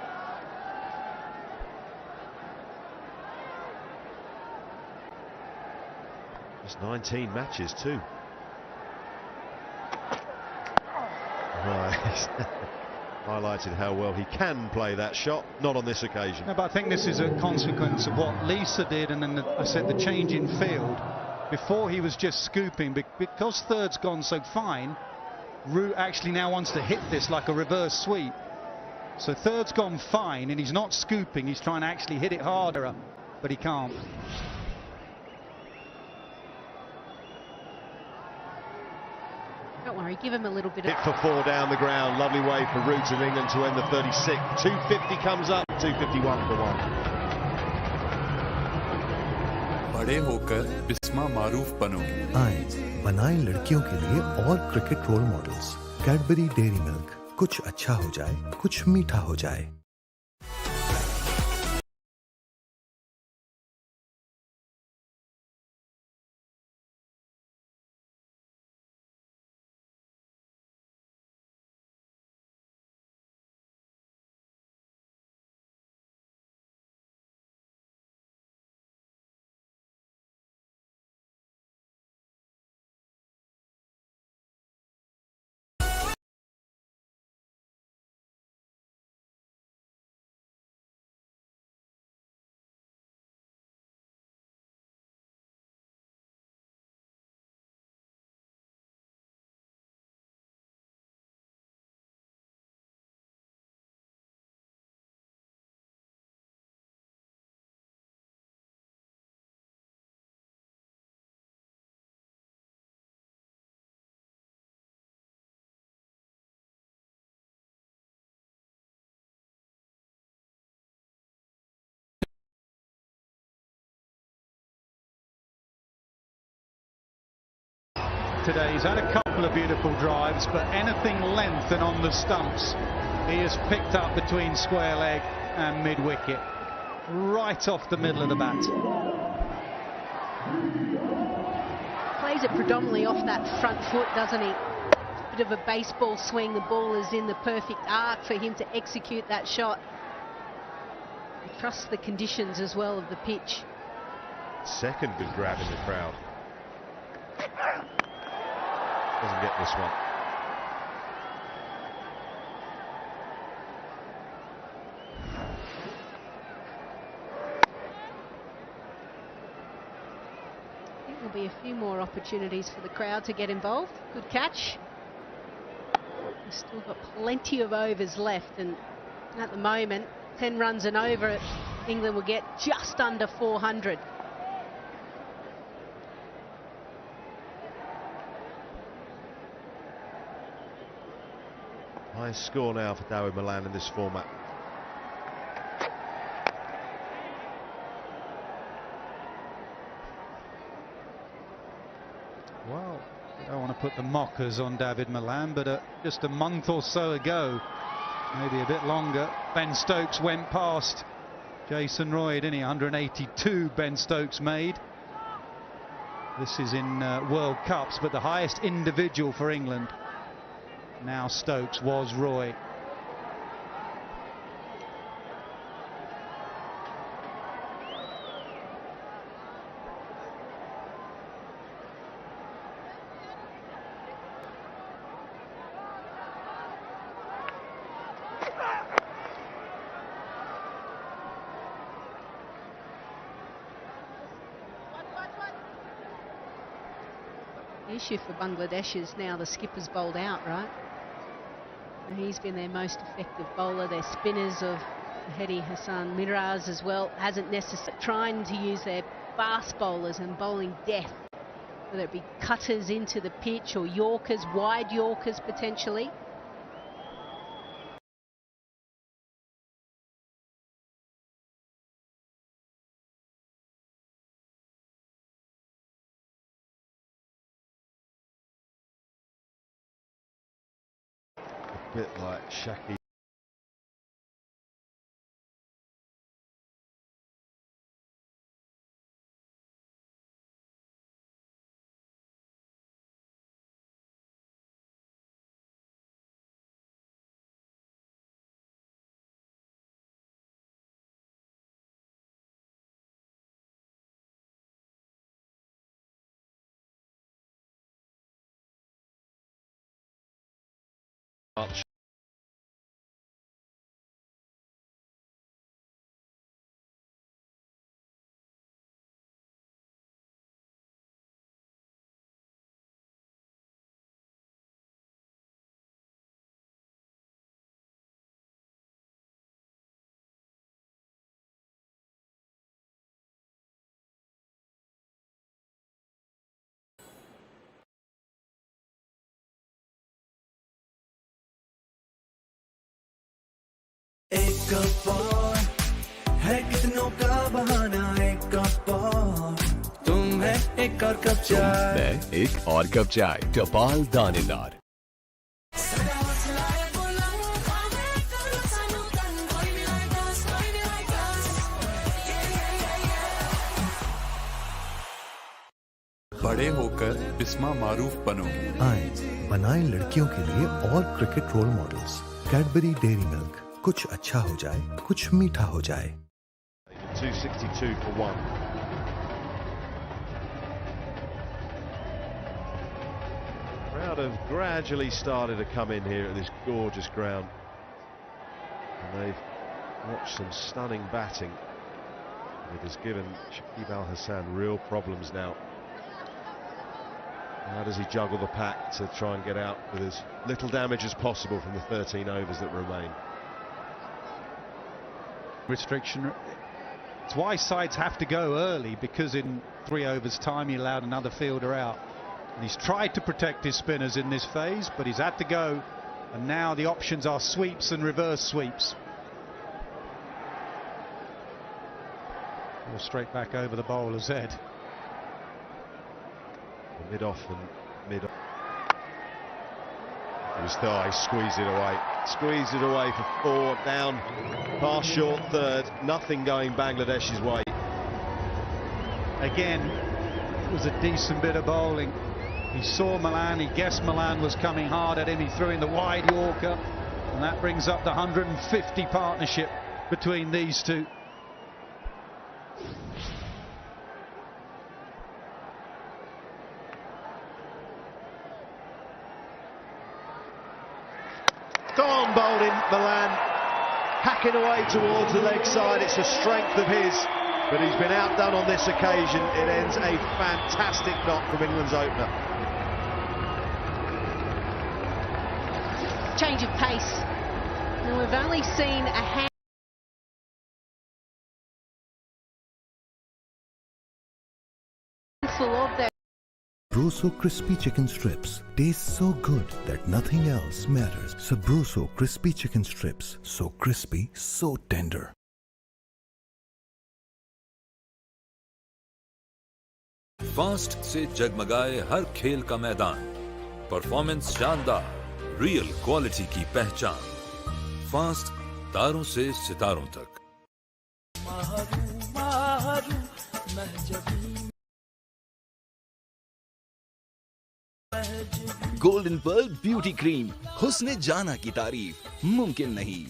Just 19 matches too. Right. Highlighted how well he can play that shot, not on this occasion. No, but I think this is a consequence of what Lisa did, and then I said the change in field. Before he was just scooping, because third's gone so fine, Root actually now wants to hit this like a reverse sweep. So third's gone fine and he's not scooping, he's trying to actually hit it harder, but he can't. Don't worry, give him a little bit of... Hit for 4 down the ground, lovely way for Root of England to end the 36. 250 comes up, 251 for 1. बड़े होकर बिस्मा मारूफ बनो। आए बनाएं लड़कियों के लिए और cricket role models. Cadbury Dairy Milk, कुछ अच्छा हो जाए, कुछ मीठा हो जाए। today. He's had a couple of beautiful drives, but anything length and on the stumps, he has picked up between square leg and mid-wicket, right off the middle of the bat. Plays it predominantly off that front foot, doesn't he? Bit of a baseball swing. The ball is in the perfect arc for him to execute that shot. He trusts the conditions as well of the pitch. Second good grab in the crowd. Doesn't get this one. I think there'll be a few more opportunities for the crowd to get involved. Good catch. We've still got plenty of overs left, and at the moment 10 runs and over, England will get just under 400. Highest score now for Dawid Malan in this format. Well, I don't want to put the mockers on Dawid Malan, but just a month or so ago, maybe a bit longer, Ben Stokes went past Jason Roy, didn't he? 182 Ben Stokes made. This is in World Cups, but the highest individual for England, now Stokes, was Roy. The issue for Bangladesh is now the skipper's bowled out, right? And he's been their most effective bowler. Their spinners of Mehdi Hassan Miraz as well hasn't necessarily trying to use their fast bowlers and bowling death, whether it be cutters into the pitch or Yorkers, wide Yorkers potentially. A bit like Shaki. एक cup और है कितनों का बहाना, एक cup और तुम है एक और कप चाय, मैं एक और कप चाय, टपाल दानेदार। बड़े होकर बिस्मा मारूफ बनो। आए बनाएं लड़कियों के लिए और cricket role models. Cadbury Dairy Milk, कुछ अच्छा हो जाए, कुछ मीठा हो जाए। 262 for 1. Crowd have gradually started to come in here at this gorgeous ground, and they've watched some stunning batting. It has given Shakib Al Hassan real problems now. How does he juggle the pack to try and get out with as little damage as possible from the 13 overs that remain? Restriction. It's why sides have to go early, because in 3 overs time he allowed another fielder out, and he's tried to protect his spinners in this phase, but he's had to go, and now the options are sweeps and reverse sweeps. Or straight back over the bowler's head. Mid-off and mid-off. his thigh, squeeze it away. Squeeze it away for 4, down, past short third, nothing going Bangladesh's way. Again, it was a decent bit of bowling. He saw Malan, he guessed Malan was coming hard at him, he threw in the wide Yorker, and that brings up the 150 partnership between these two. Gone bowled in Malan, hacking away towards the leg side. It's a strength of his, but he's been outdone on this occasion. It ends a fantastic knock from England's opener. Change of pace. And we've only seen a handful of them. Sabroso crispy chicken strips taste so good that nothing else matters. Sabroso crispy chicken strips, so crispy, so tender. Fast से जगमगाए हर खेल का मैदान, performance शानदार, real quality की पहचान, fast तारों से सितारों तक। गोल्डन पर्ल ब्यूटी क्रीम, हुस्ने जाना की तारीफ मुमकिन नहीं।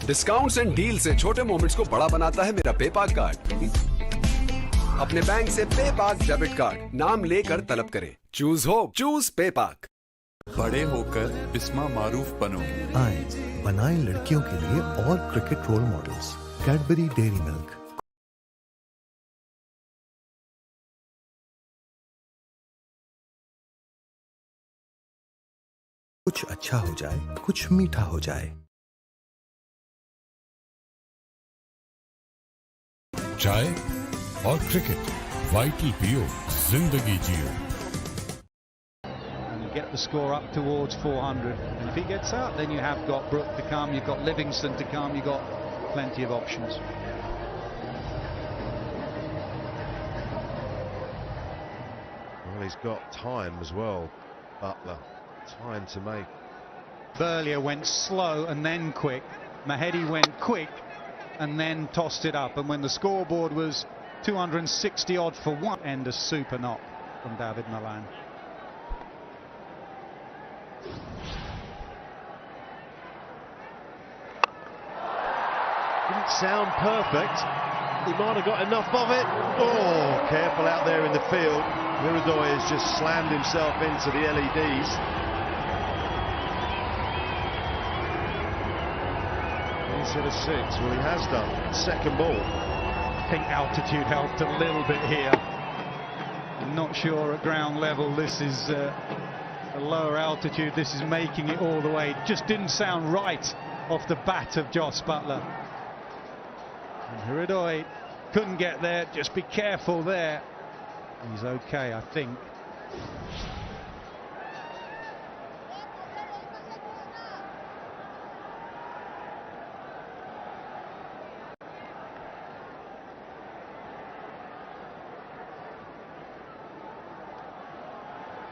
डिस्काउंट्स एंड डील से छोटे मोमेंट्स को बड़ा बनाता है मेरा पेपाक कार्ड। अपने बैंक से पेपाक डेबिट कार्ड नाम लेकर तलब करें। चूज हो, चूज पेपाक। बड़े होकर बिस्मा मारूफ बनो। आए बनाए लड़कियों के लिए और cricket role models. Cadbury Dairy Milk. कुछ अच्छा हो जाए, कुछ मीठा हो जाए। चाय और क्रिकेट, वाइटल पियो, जिंदगी जियो। Get the score up towards 400, and if he gets out, then you have got Brook to come, you've got Livingston to come, you've got plenty of options. Well, he's got time as well, Butler. Time to make. Burlier went slow and then quick. Mahedi went quick and then tossed it up, and when the scoreboard was 260 odd for one, and a super knock from David Malan. Didn't sound perfect. He might have got enough of it. Oh, careful out there in the field. Miradoy has just slammed himself into the LEDs. Instead of 6, well, he has done. Second ball. I think altitude helped a little bit here. I'm not sure at ground level this is a lower altitude. This is making it all the way. It just didn't sound right off the bat of Jos Buttler. And Hiridoy couldn't get there. Just be careful there. He's okay, I think.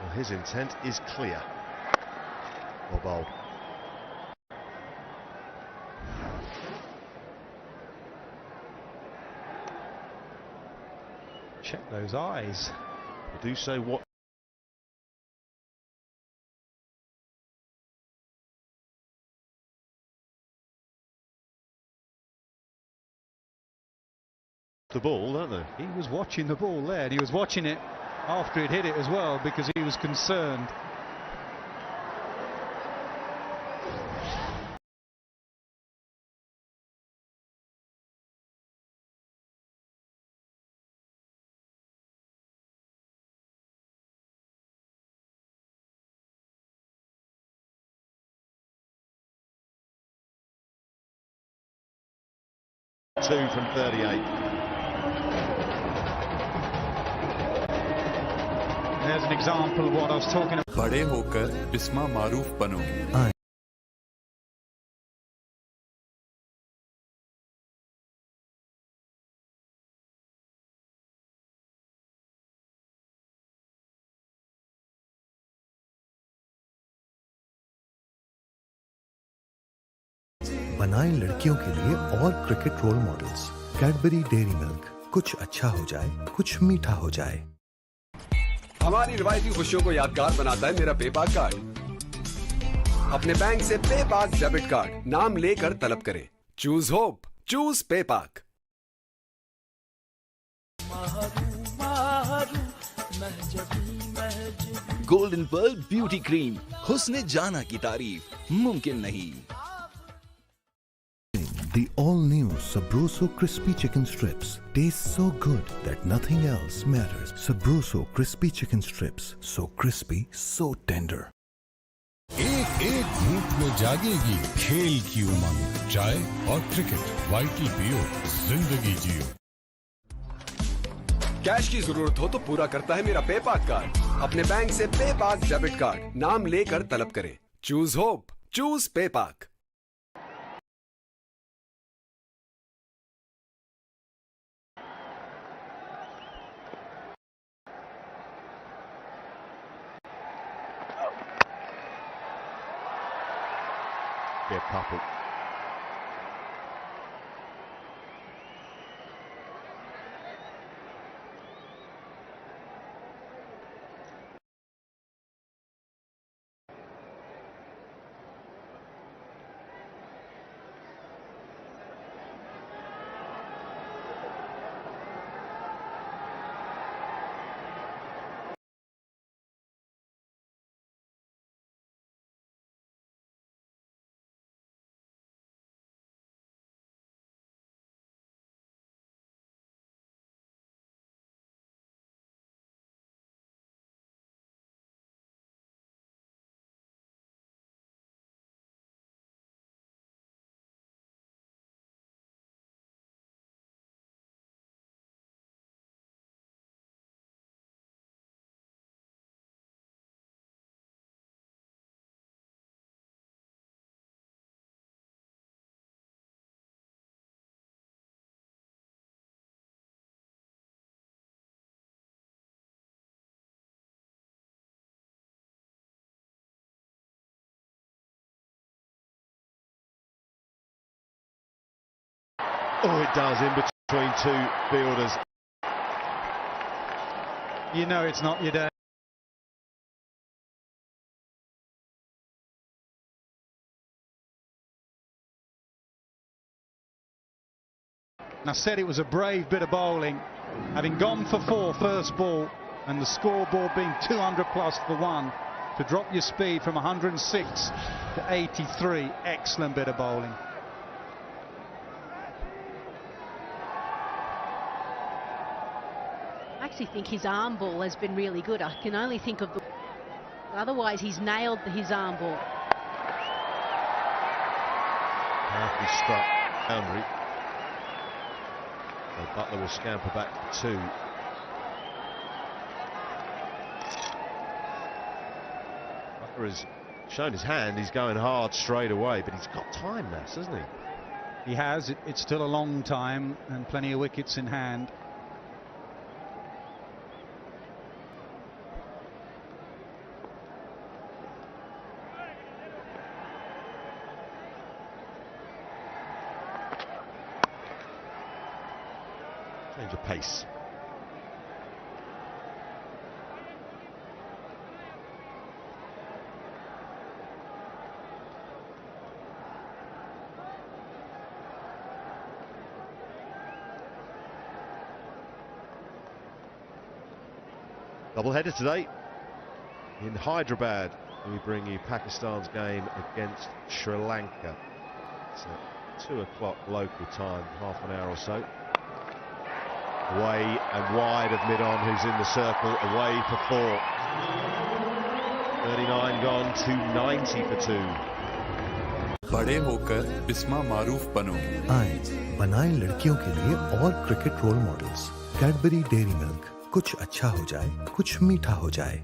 Well, his intent is clear. Or bowl. Check those eyes. I do say what the ball, don't they? He was watching the ball there, and he was watching it after he'd hit it as well, because he was concerned. Two from 38. There's an example of what I was talking about. बड़े होकर बिस्मा मारूफ बनो। आए बनाए लड़कियों के लिए और cricket role models. Cadbury Dairy Milk, कुछ अच्छा हो जाए, कुछ मीठा हो जाए। हमारी रिवायती खुशियों को यादगार बनाता है मेरा पेपाक कार्ड। अपने बैंक से पेपाक डेबिट कार्ड नाम लेकर तलब करें। चूज होप, चूज पेपाक। गोल्डन पर्ल ब्यूटी क्रीम, हुस्न जाना की तारीफ मुमकिन नहीं। The all-new Sabroso crispy chicken strips taste so good that nothing else matters. Sabroso crispy chicken strips, so crispy, so tender. एक एक घूंट में जागेगी खेल की उमंग। चाय और क्रिकेट, वाइटल पियो, जिंदगी जियो। कैश की जरूरत हो तो पूरा करता है मेरा पेपाक कार्ड। अपने बैंक से पेपाक डेबिट कार्ड नाम लेकर तलब करें। Choose hope, choose पेपाक। Be a couple. Oh, it does, in between two fielders. You know it's not your day. And I said it was a brave bit of bowling, having gone for 4 first ball and the scoreboard being 200 plus for 1, to drop your speed from 106 to 83. Excellent bit of bowling. I actually think his arm ball has been really good. I can only think of the... Otherwise, he's nailed his arm ball. Powerfully struck boundary. So Butler will scamper back for 2. Butler has shown his hand. He's going hard straight away, but he's got time, Mass, hasn't he? He has. It's still a long time and plenty of wickets in hand. Change of pace. Double-header today in Hyderabad. We bring you Pakistan's game against Sri Lanka. It's at 2 o'clock local time, half an hour or so. Away and wide of mid-on, who's in the circle, away for 4. 39 gone, 290 for 2. बड़े होकर बिस्मा मारूफ बनो। आए बनाए लड़कियों के लिए और cricket role models. Cadbury Dairy Milk, कुछ अच्छा हो जाए, कुछ मीठा हो जाए।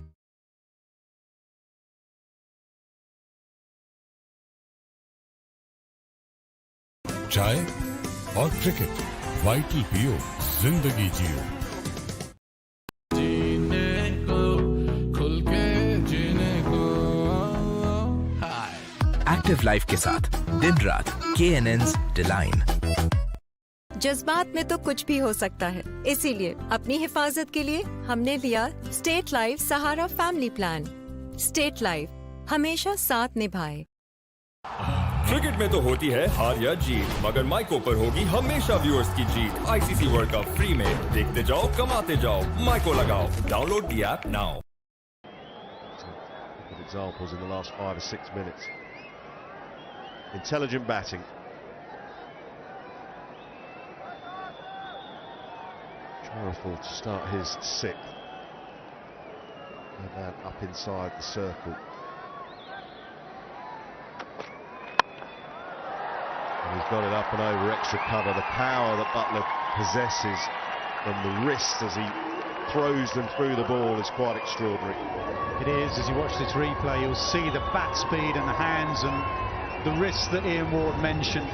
चाय और क्रिकेट, वाइटल पियो, जिंदगी जियो। एक्टिव लाइफ के साथ दिन रात KNN's डिलाइन। जज्बात में तो कुछ भी हो सकता है, इसीलिए अपनी हिफाजत के लिए हमने लिया स्टेट लाइफ सहारा फैमिली प्लान। स्टेट लाइफ, हमेशा साथ निभाए। क्रिकेट में तो होती है हार या जीत, मगर माइको पर होगी हमेशा व्यूअर्स की जीत। ICC वर्ल्ड कप फ्री में देखते जाओ, कमाते जाओ, माइको लगाओ। Download the app now. Examples in the last 5 or 6 minutes. Intelligent batting. Powerful to start his 6th. And then up inside the circle. And he's got it up and over extra cover. The power that Buttler possesses from the wrist as he throws them through the ball is quite extraordinary. It is. As you watch this replay, you'll see the bat speed and the hands and the wrist that Ian Ward mentioned.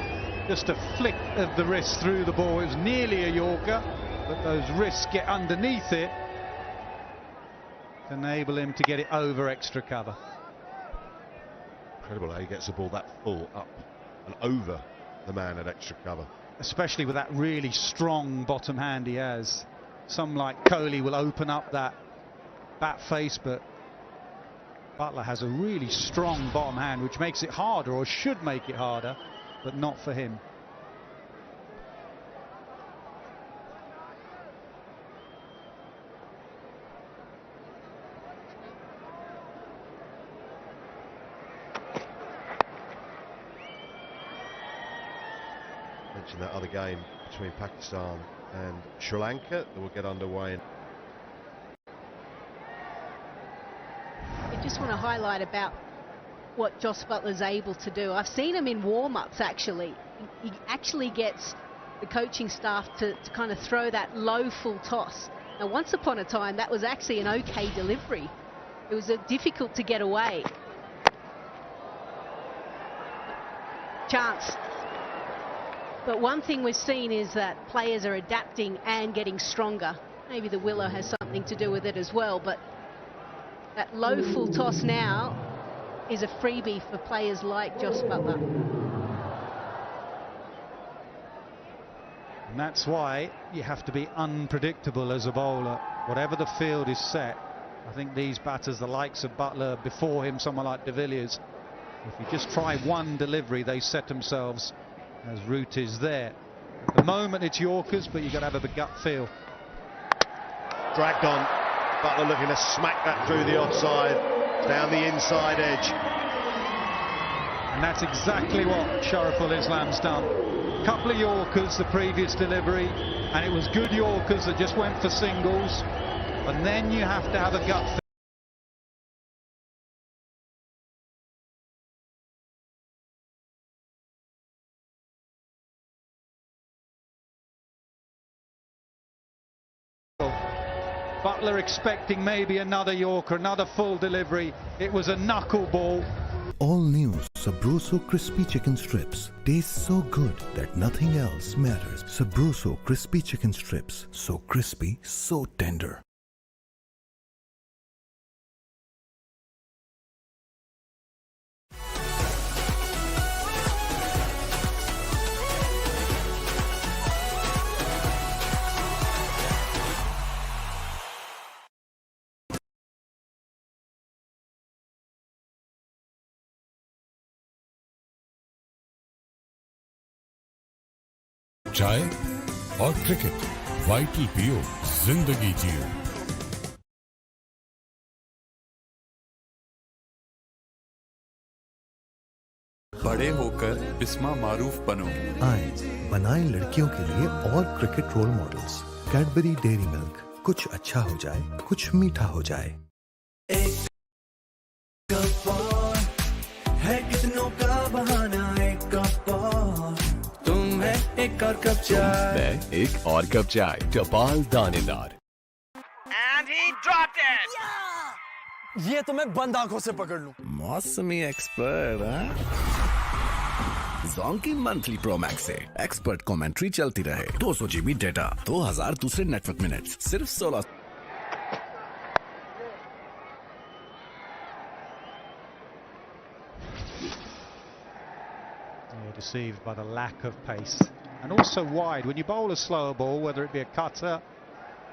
Just a flick of the wrist through the ball. It was nearly a Yorker, but those wrists get underneath it to enable him to get it over extra cover. Incredible how he gets the ball that full up and over the man at extra cover. Especially with that really strong bottom hand he has. Some like Kohli will open up that bat face, but Buttler has a really strong bottom hand, which makes it harder, or should make it harder, but not for him. Mentioned that other game between Pakistan and Sri Lanka that will get underway. I just want to highlight about what Jos Buttler's able to do. I've seen him in warm-ups actually. He actually gets the coaching staff to kind of throw that low full toss. Now once upon a time that was actually an okay delivery. It was difficult to get away. Chance. But one thing we've seen is that players are adapting and getting stronger. Maybe the willow has something to do with it as well, but that low full toss now is a freebie for players like Jos Buttler. And that's why you have to be unpredictable as a bowler. Whatever the field is set, I think these batters, the likes of Buttler, before him someone like de Villiers, if you just try one delivery, they set themselves as route is there. At the moment it's Yorkers, but you've got to have a gut feel. Dragged on. Buttler looking to smack that through the offside, down the inside edge. And that's exactly what Shariful Islam's done. Couple of Yorkers the previous delivery, and it was good Yorkers that just went for singles, and then you have to have a gut feel. Buttler expecting maybe another Yorker, another full delivery. It was a knuckleball. All new Sabroso crispy chicken strips taste so good that nothing else matters. Sabroso crispy chicken strips, so crispy, so tender. चाय और cricket, vital पियो, जिंदगी जियो। बड़े होकर बिस्मा मारूफ बनो। आए बनाए लड़कियों के लिए और cricket role models. Cadbury Dairy Milk, कुछ अच्छा हो जाए, कुछ मीठा हो जाए। एक कप और है कितनों का बहाना, एक कप और तुम है एक और कप चाय। मैं एक और कप चाय, टपाल दानेदार। And he dropped it! ये तो मैं बंद आंखों से पकड़ लूं। मौसमी एक्सपर्ट, ज़ोंकी मंथली प्रो मैक्स से एक्सपर्ट कमेंट्री चलती रहे। 200 GB डेटा, 2000 दूसरे नेटवर्क मिनट्स, सिर्फ 16। deceived by the lack of pace. And also wide. When you bowl a slower ball, whether it be a cutter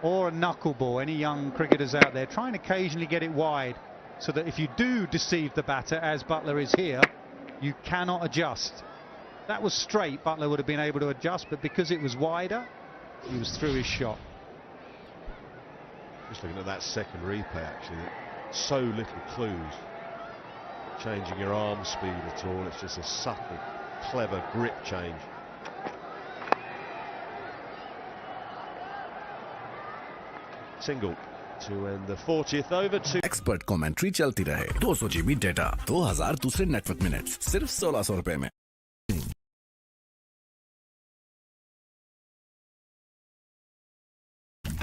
or a knuckleball, any young cricketers out there, try and occasionally get it wide so that if you do deceive the batter, as Buttler is here, you cannot adjust. That was straight, Buttler would have been able to adjust, but because it was wider, he was through his shot. Just looking at that second replay, actually, so little clues. Changing your arm speed at all, it's just a subtle, clever grip change. Single to end the 40th over. Expert commentary चलती रहे, 200 GB data, 2000 दूसरे network minutes, सिर्फ 1600 रुपए में।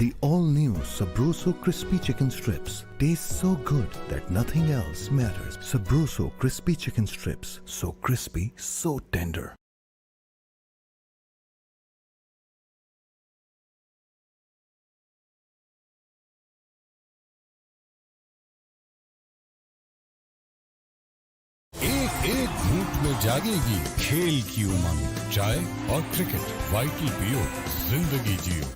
The all-new Sabroso Crispy Chicken Strips taste so good that nothing else matters. Sabroso Crispy Chicken Strips, so crispy, so tender. एक घूंट में जागेगी खेल की उमंग, चाय और क्रिकेट, वाइटल पियो, जिंदगी जियो।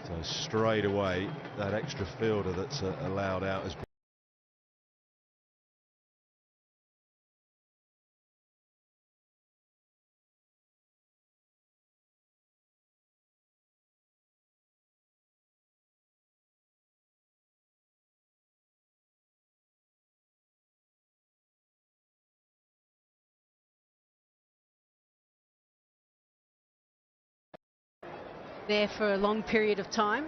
So straight away, that extra fielder that's allowed out has been. There for a long period of time.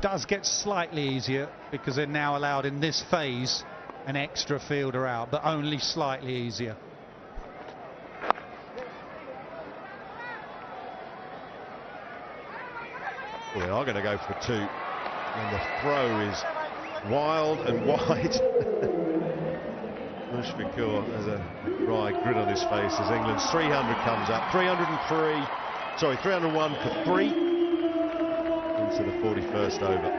Does get slightly easier because they're now allowed in this phase an extra fielder out, but only slightly easier. Well, they are going to go for two, and the throw is wild and wide. Mushfiqur has a dry grin on his face as England's 300 comes up. 301 for 3 into the 41st over.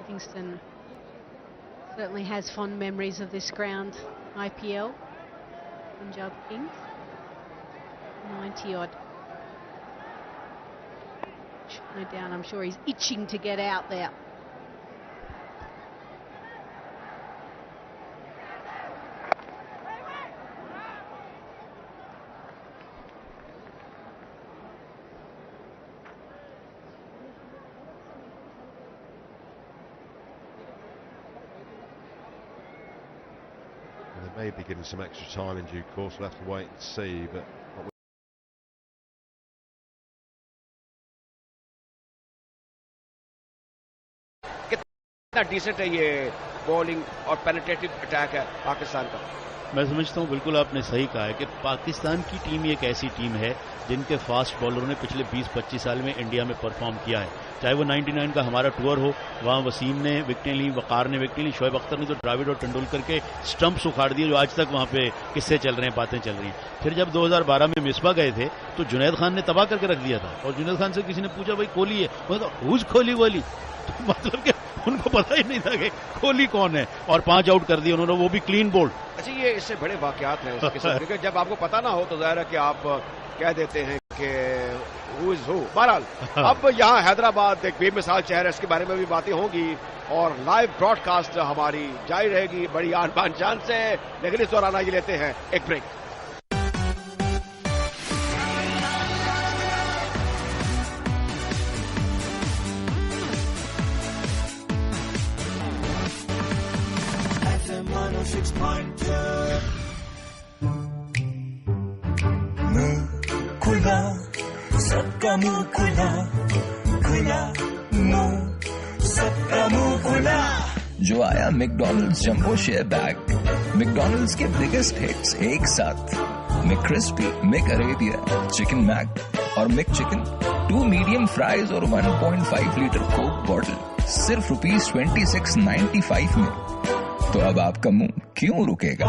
Livingston certainly has fond memories of this ground. IPL, Punjab Kings, 90 odd. No doubt, I'm sure he's itching to get out there. They may be getting some extra time in due course. We'll have to wait and see. But कितना decent है ये bowling और penetrative attack है पाकिस्तान का। मैं समझता हूं बिल्कुल आपने सही कहा है कि पाकिस्तान की टीम एक ऐसी टीम है जिनके फास्ट बॉलरों ने पिछले 20-25 साल में इंडिया में परफॉर्म किया है। चाहे वो 99 का हमारा टूर हो, वहां वसीम ने विकेटें ली, वकार ने विकेटें ली, शोएब अख्तर ने तो द्रविड़ और तेंदुलकर के स्टंप्स उखाड़ दिए, जो आज तक वहां पे किस्से चल रहे हैं, बातें चल रही हैं। फिर जब 2012 में मिसबा गए थे तो जुनैद खान ने तबाह करके रख दिया था, और जुनैद खान से किसी ने पूछा भाई कोहली है, वो हुज कोहली वाली, तो मतलब कि उनको पता ही नहीं था कि कोहली कौन है, और 5 आउट कर दिए उन्होंने, वो भी क्लीन बोल्ड। अच्छा, ये इससे बड़े वाकयात हैं इसके साथ, क्योंकि जब आपको पता ना हो तो जाहिर है कि आप कह देते हैं कि हु इज हु। बहरहाल अब यहाँ हैदराबाद एक बेमिसाल शहर है, इसके बारे में भी बातें होंगी और लाइव ब्रॉडकास्ट हमारी जारी रहेगी बड़ी आन बान शान से, लेकिन इस दौरान आइए लेते हैं एक ब्रेक। खुला सबका मुंह खुला खुला मुंह सबका मुंह खुला जो आया McDonald's jumbo share bag McDonald's के बिगेस्ट हिट्स एक साथ मैक्रिस्पी मैक अरेबिया चिकन मैक और मैक चिकन 2 मीडियम फ्राइज और 1.5 लीटर कोक बॉटल सिर्फ ₹26.95 में। तो अब आपका मुंह क्यों रुकेगा?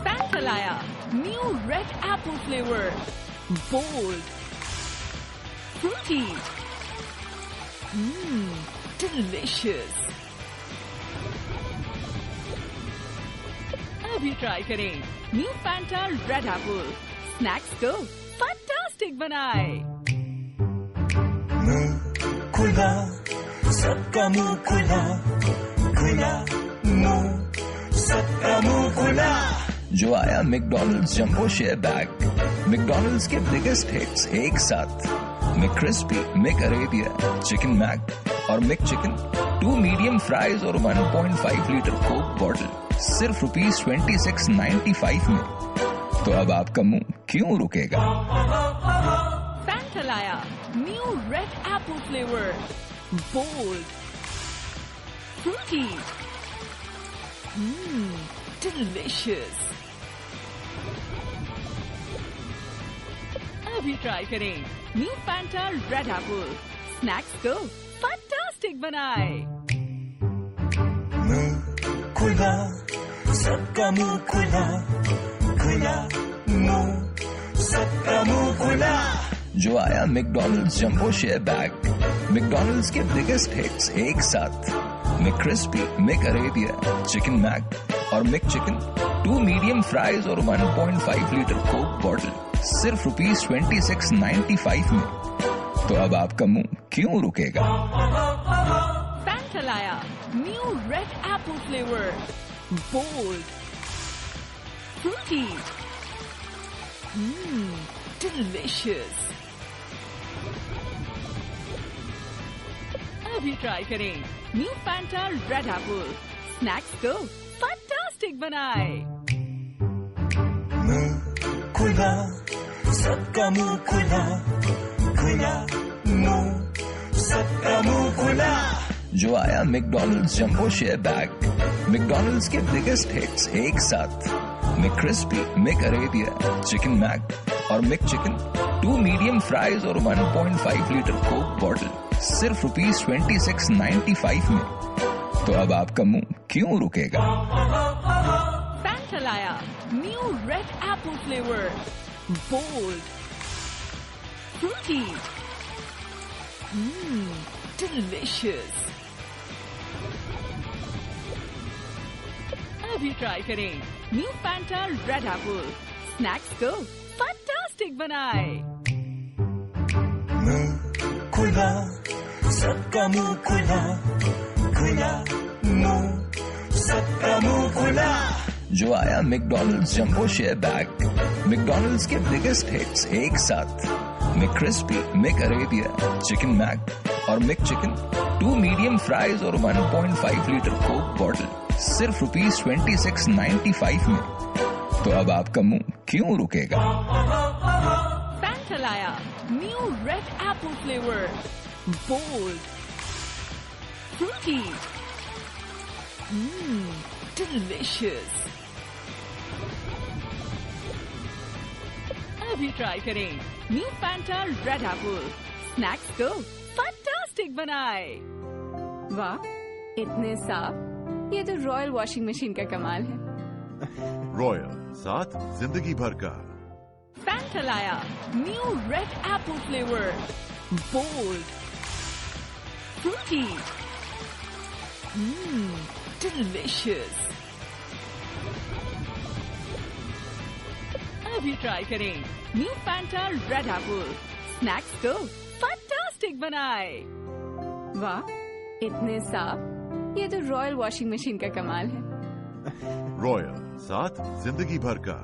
फैंटा लाया new red apple flavour bold fruity delicious. अभी ट्राई करें new Fanta red apple snacks को फैंटास्टिक बनाए। मुंह खुला सबका मुंह खुला खुला मुंह सबका मुंह खुला जो आया McDonald's jumbo share bag McDonald's के बिगेस्ट हिट्स एक साथ मैक्रिस्पी मैक अरेबिया चिकन मैक और मैक चिकन 2 मीडियम फ्राइज और 1.5 लीटर कोक बॉटल सिर्फ ₹26.95 में। तो अब आपका मुंह क्यों रुकेगा? फैंटा लाया new red apple flavour bold fruity delicious. अभी ट्राई करें new Fanta red apple snacks को फैंटास्टिक बनाए। मुंह खुला सबका मुंह खुला खुला मुंह सबका मुंह खुला जो आया McDonald's jumbo share bag McDonald's के बिगेस्ट हिट्स एक साथ मैक्रिस्पी मैक अरेबिया चिकन मैक और मैक चिकन 2 मीडियम फ्राइज और 1.5 लीटर कोक बॉटल सिर्फ ₹26.95 में। तो अब आपका मुंह क्यों रुकेगा? फैंटा लाया new red apple flavour bold fruity delicious. अभी ट्राई करें new Fanta red apple snacks को फैंटास्टिक बनाए। मुंह खुला सबका मुंह खुला खुला मुंह सबका मुंह खुला जो आया McDonald's jumbo share bag McDonald's के बिगेस्ट हिट्स एक साथ मैक्रिस्पी मैक अरेबिया चिकन मैक और मैक चिकन 2 मीडियम फ्राइज और 1.5 लीटर कोक बॉटल सिर्फ ₹26.95 में। तो अब आपका मुंह क्यों रुकेगा? फैंटा लाया new red apple flavour bold fruity delicious. अभी ट्राई करें new Fanta red apple snacks को फैंटास्टिक बनाए। मुंह खुला सबका मुंह खुला खुला मुंह सबका मुंह खुला जो आया McDonald's jumbo share bag McDonald's के बिगेस्ट हिट्स एक साथ मैक्रिस्पी मैक अरेबिया चिकन मैक और मैक चिकन 2 मीडियम फ्राइज और 1.5 लीटर कोक बॉटल सिर्फ ₹26.95 में। तो अब आपका मुंह क्यों रुकेगा? फैंटा लाया new red apple flavour bold fruity delicious. अभी ट्राई करें new Fanta red apple snacks को फैंटास्टिक बनाए। वाह, इतने साफ, ये तो रॉयल वॉशिंग मशीन का कमाल है। रॉयल साथ जिंदगी भर का। फैंटा लाया new red apple flavour bold fruity delicious. अभी ट्राई करें new Fanta red apple snacks को फैंटास्टिक बनाए। वाह, इतने साफ, ये तो रॉयल वॉशिंग मशीन का कमाल है। रॉयल साथ जिंदगी भर का।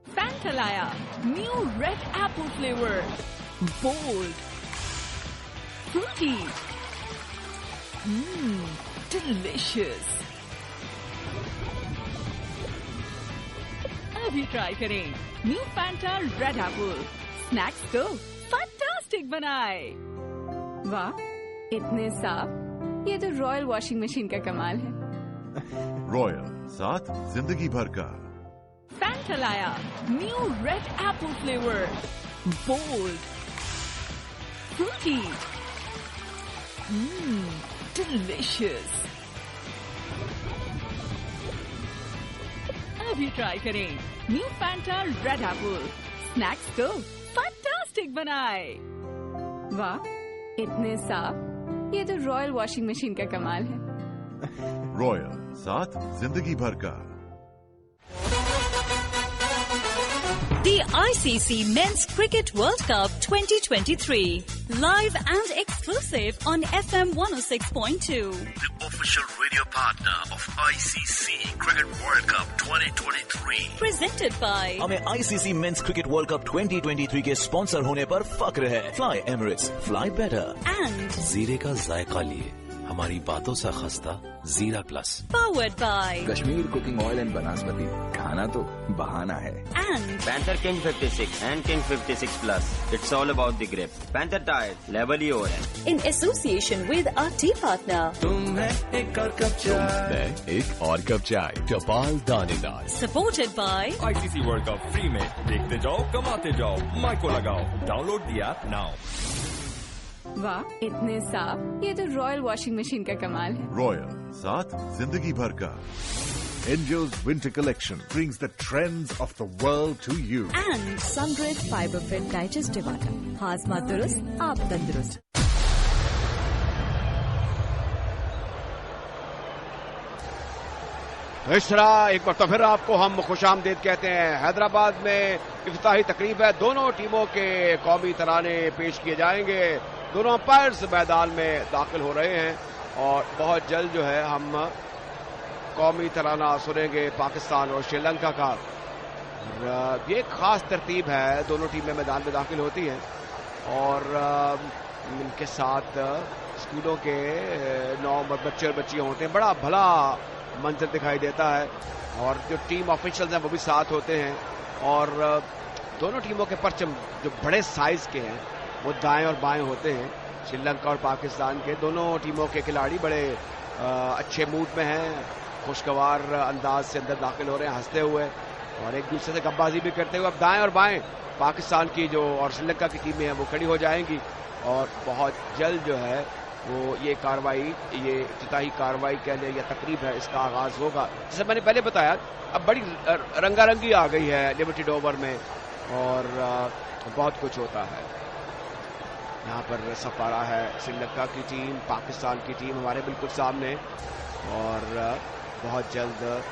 फैंटा लाया new red apple flavour bold fruity delicious. अभी ट्राई करें new Fanta red apple. Snacks को फैंटास्टिक बनाए। वाह, इतने साफ, ये तो रॉयल वॉशिंग मशीन का कमाल है। रॉयल, साथ जिंदगी भर का। फैंटा लाया new red apple flavour, bold, fruity, delicious. अभी ट्राई करें new Fanta red apple. Snacks को फैंटास्टिक बनाए। वाह, इतने साफ, ये तो रॉयल वॉशिंग मशीन का कमाल है। रॉयल, साथ जिंदगी भर का। The ICC Men's Cricket World Cup 2023. Live and exclusive on FM 106.2. The official radio partner of ICC Cricket World Cup 2023. Presented by हमें ICC Men's Cricket World Cup 2023 के sponsor होने पर फक्र है। Fly Emirates, fly better. and जीरे का जायका लिए हमारी बातों से खस्ता Zeera plus. powered by Kashmir cooking oil and Banaspati, खाना तो बहाना है। and Panther King 56 and King 56 Plus. It's all about the grip. Panther tires, level ही हो रहा है। in association with our tea partner. तुम्हें एक और कप चाय, एक और कप चाय, टपाल दानेदार। Supported by ICC world cup free में देखते जाओ कमाते जाओ, माइको लगाओ, डाउनलोड द ऐप नाउ। वाह, इतने साफ, ये तो रॉयल वॉशिंग मशीन का कमाल है। रॉयल, साथ जिंदगी भर का। Enjo's winter collection brings the trends of the world to you. and Sungrid Fiber Fit Digestive Water. हाजमा दुरुस्त, आप तंदुरुस्त। तो इस तरह एक बार तो फिर आपको हम खुशामदीद कहते हैं। हैदराबाद में इफ्ताही तकरीब है। दोनों टीमों के कौमी तराने पेश किए जाएंगे। दोनों अंपायर्स मैदान में दाखिल हो रहे हैं और बहुत जल्द जो है हम कौमी तराना सुनेंगे पाकिस्तान और श्रीलंका का। और ये एक खास तरतीब है, दोनों टीमें मैदान में दाखिल होती हैं और इनके साथ स्कूलों के 9 बच्चे और बच्चियां होते हैं। बड़ा भला मंजर दिखाई देता है और जो टीम ऑफिशियल्स हैं वो भी साथ होते हैं और दोनों टीमों के परचम जो बड़े साइज के हैं वो दाएं और बाएं होते हैं। श्रीलंका और पाकिस्तान के दोनों टीमों के खिलाड़ी बड़े अच्छे मूड में हैं, खुशगवार अंदाज से अंदर दाखिल हो रहे हैं हंसते हुए और एक दूसरे से गप्पाबाजी भी करते हुए। अब दाएं और बाएं पाकिस्तान की जो और श्रीलंका की टीमें हैं वो खड़ी हो जाएंगी और बहुत जल्द जो है वो ये कार्रवाई, ये इफ्तिताही कार्रवाई कह लें या तकरीब है, इसका आगाज होगा। जैसे मैंने पहले बताया, अब बड़ी रंगारंगी आ गई है लिमिटेड ओवर में और बहुत कुछ होता है। यहाँ पर सफारा है श्रीलंका की टीम, पाकिस्तान की टीम हमारे बिल्कुल सामने और बहुत जल्द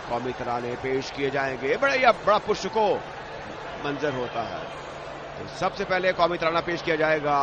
कौमी तराने पेश किए जाएंगे। बड़ा पुरसुको मंजर होता है। तो सबसे पहले कौमी तराना पेश किया जाएगा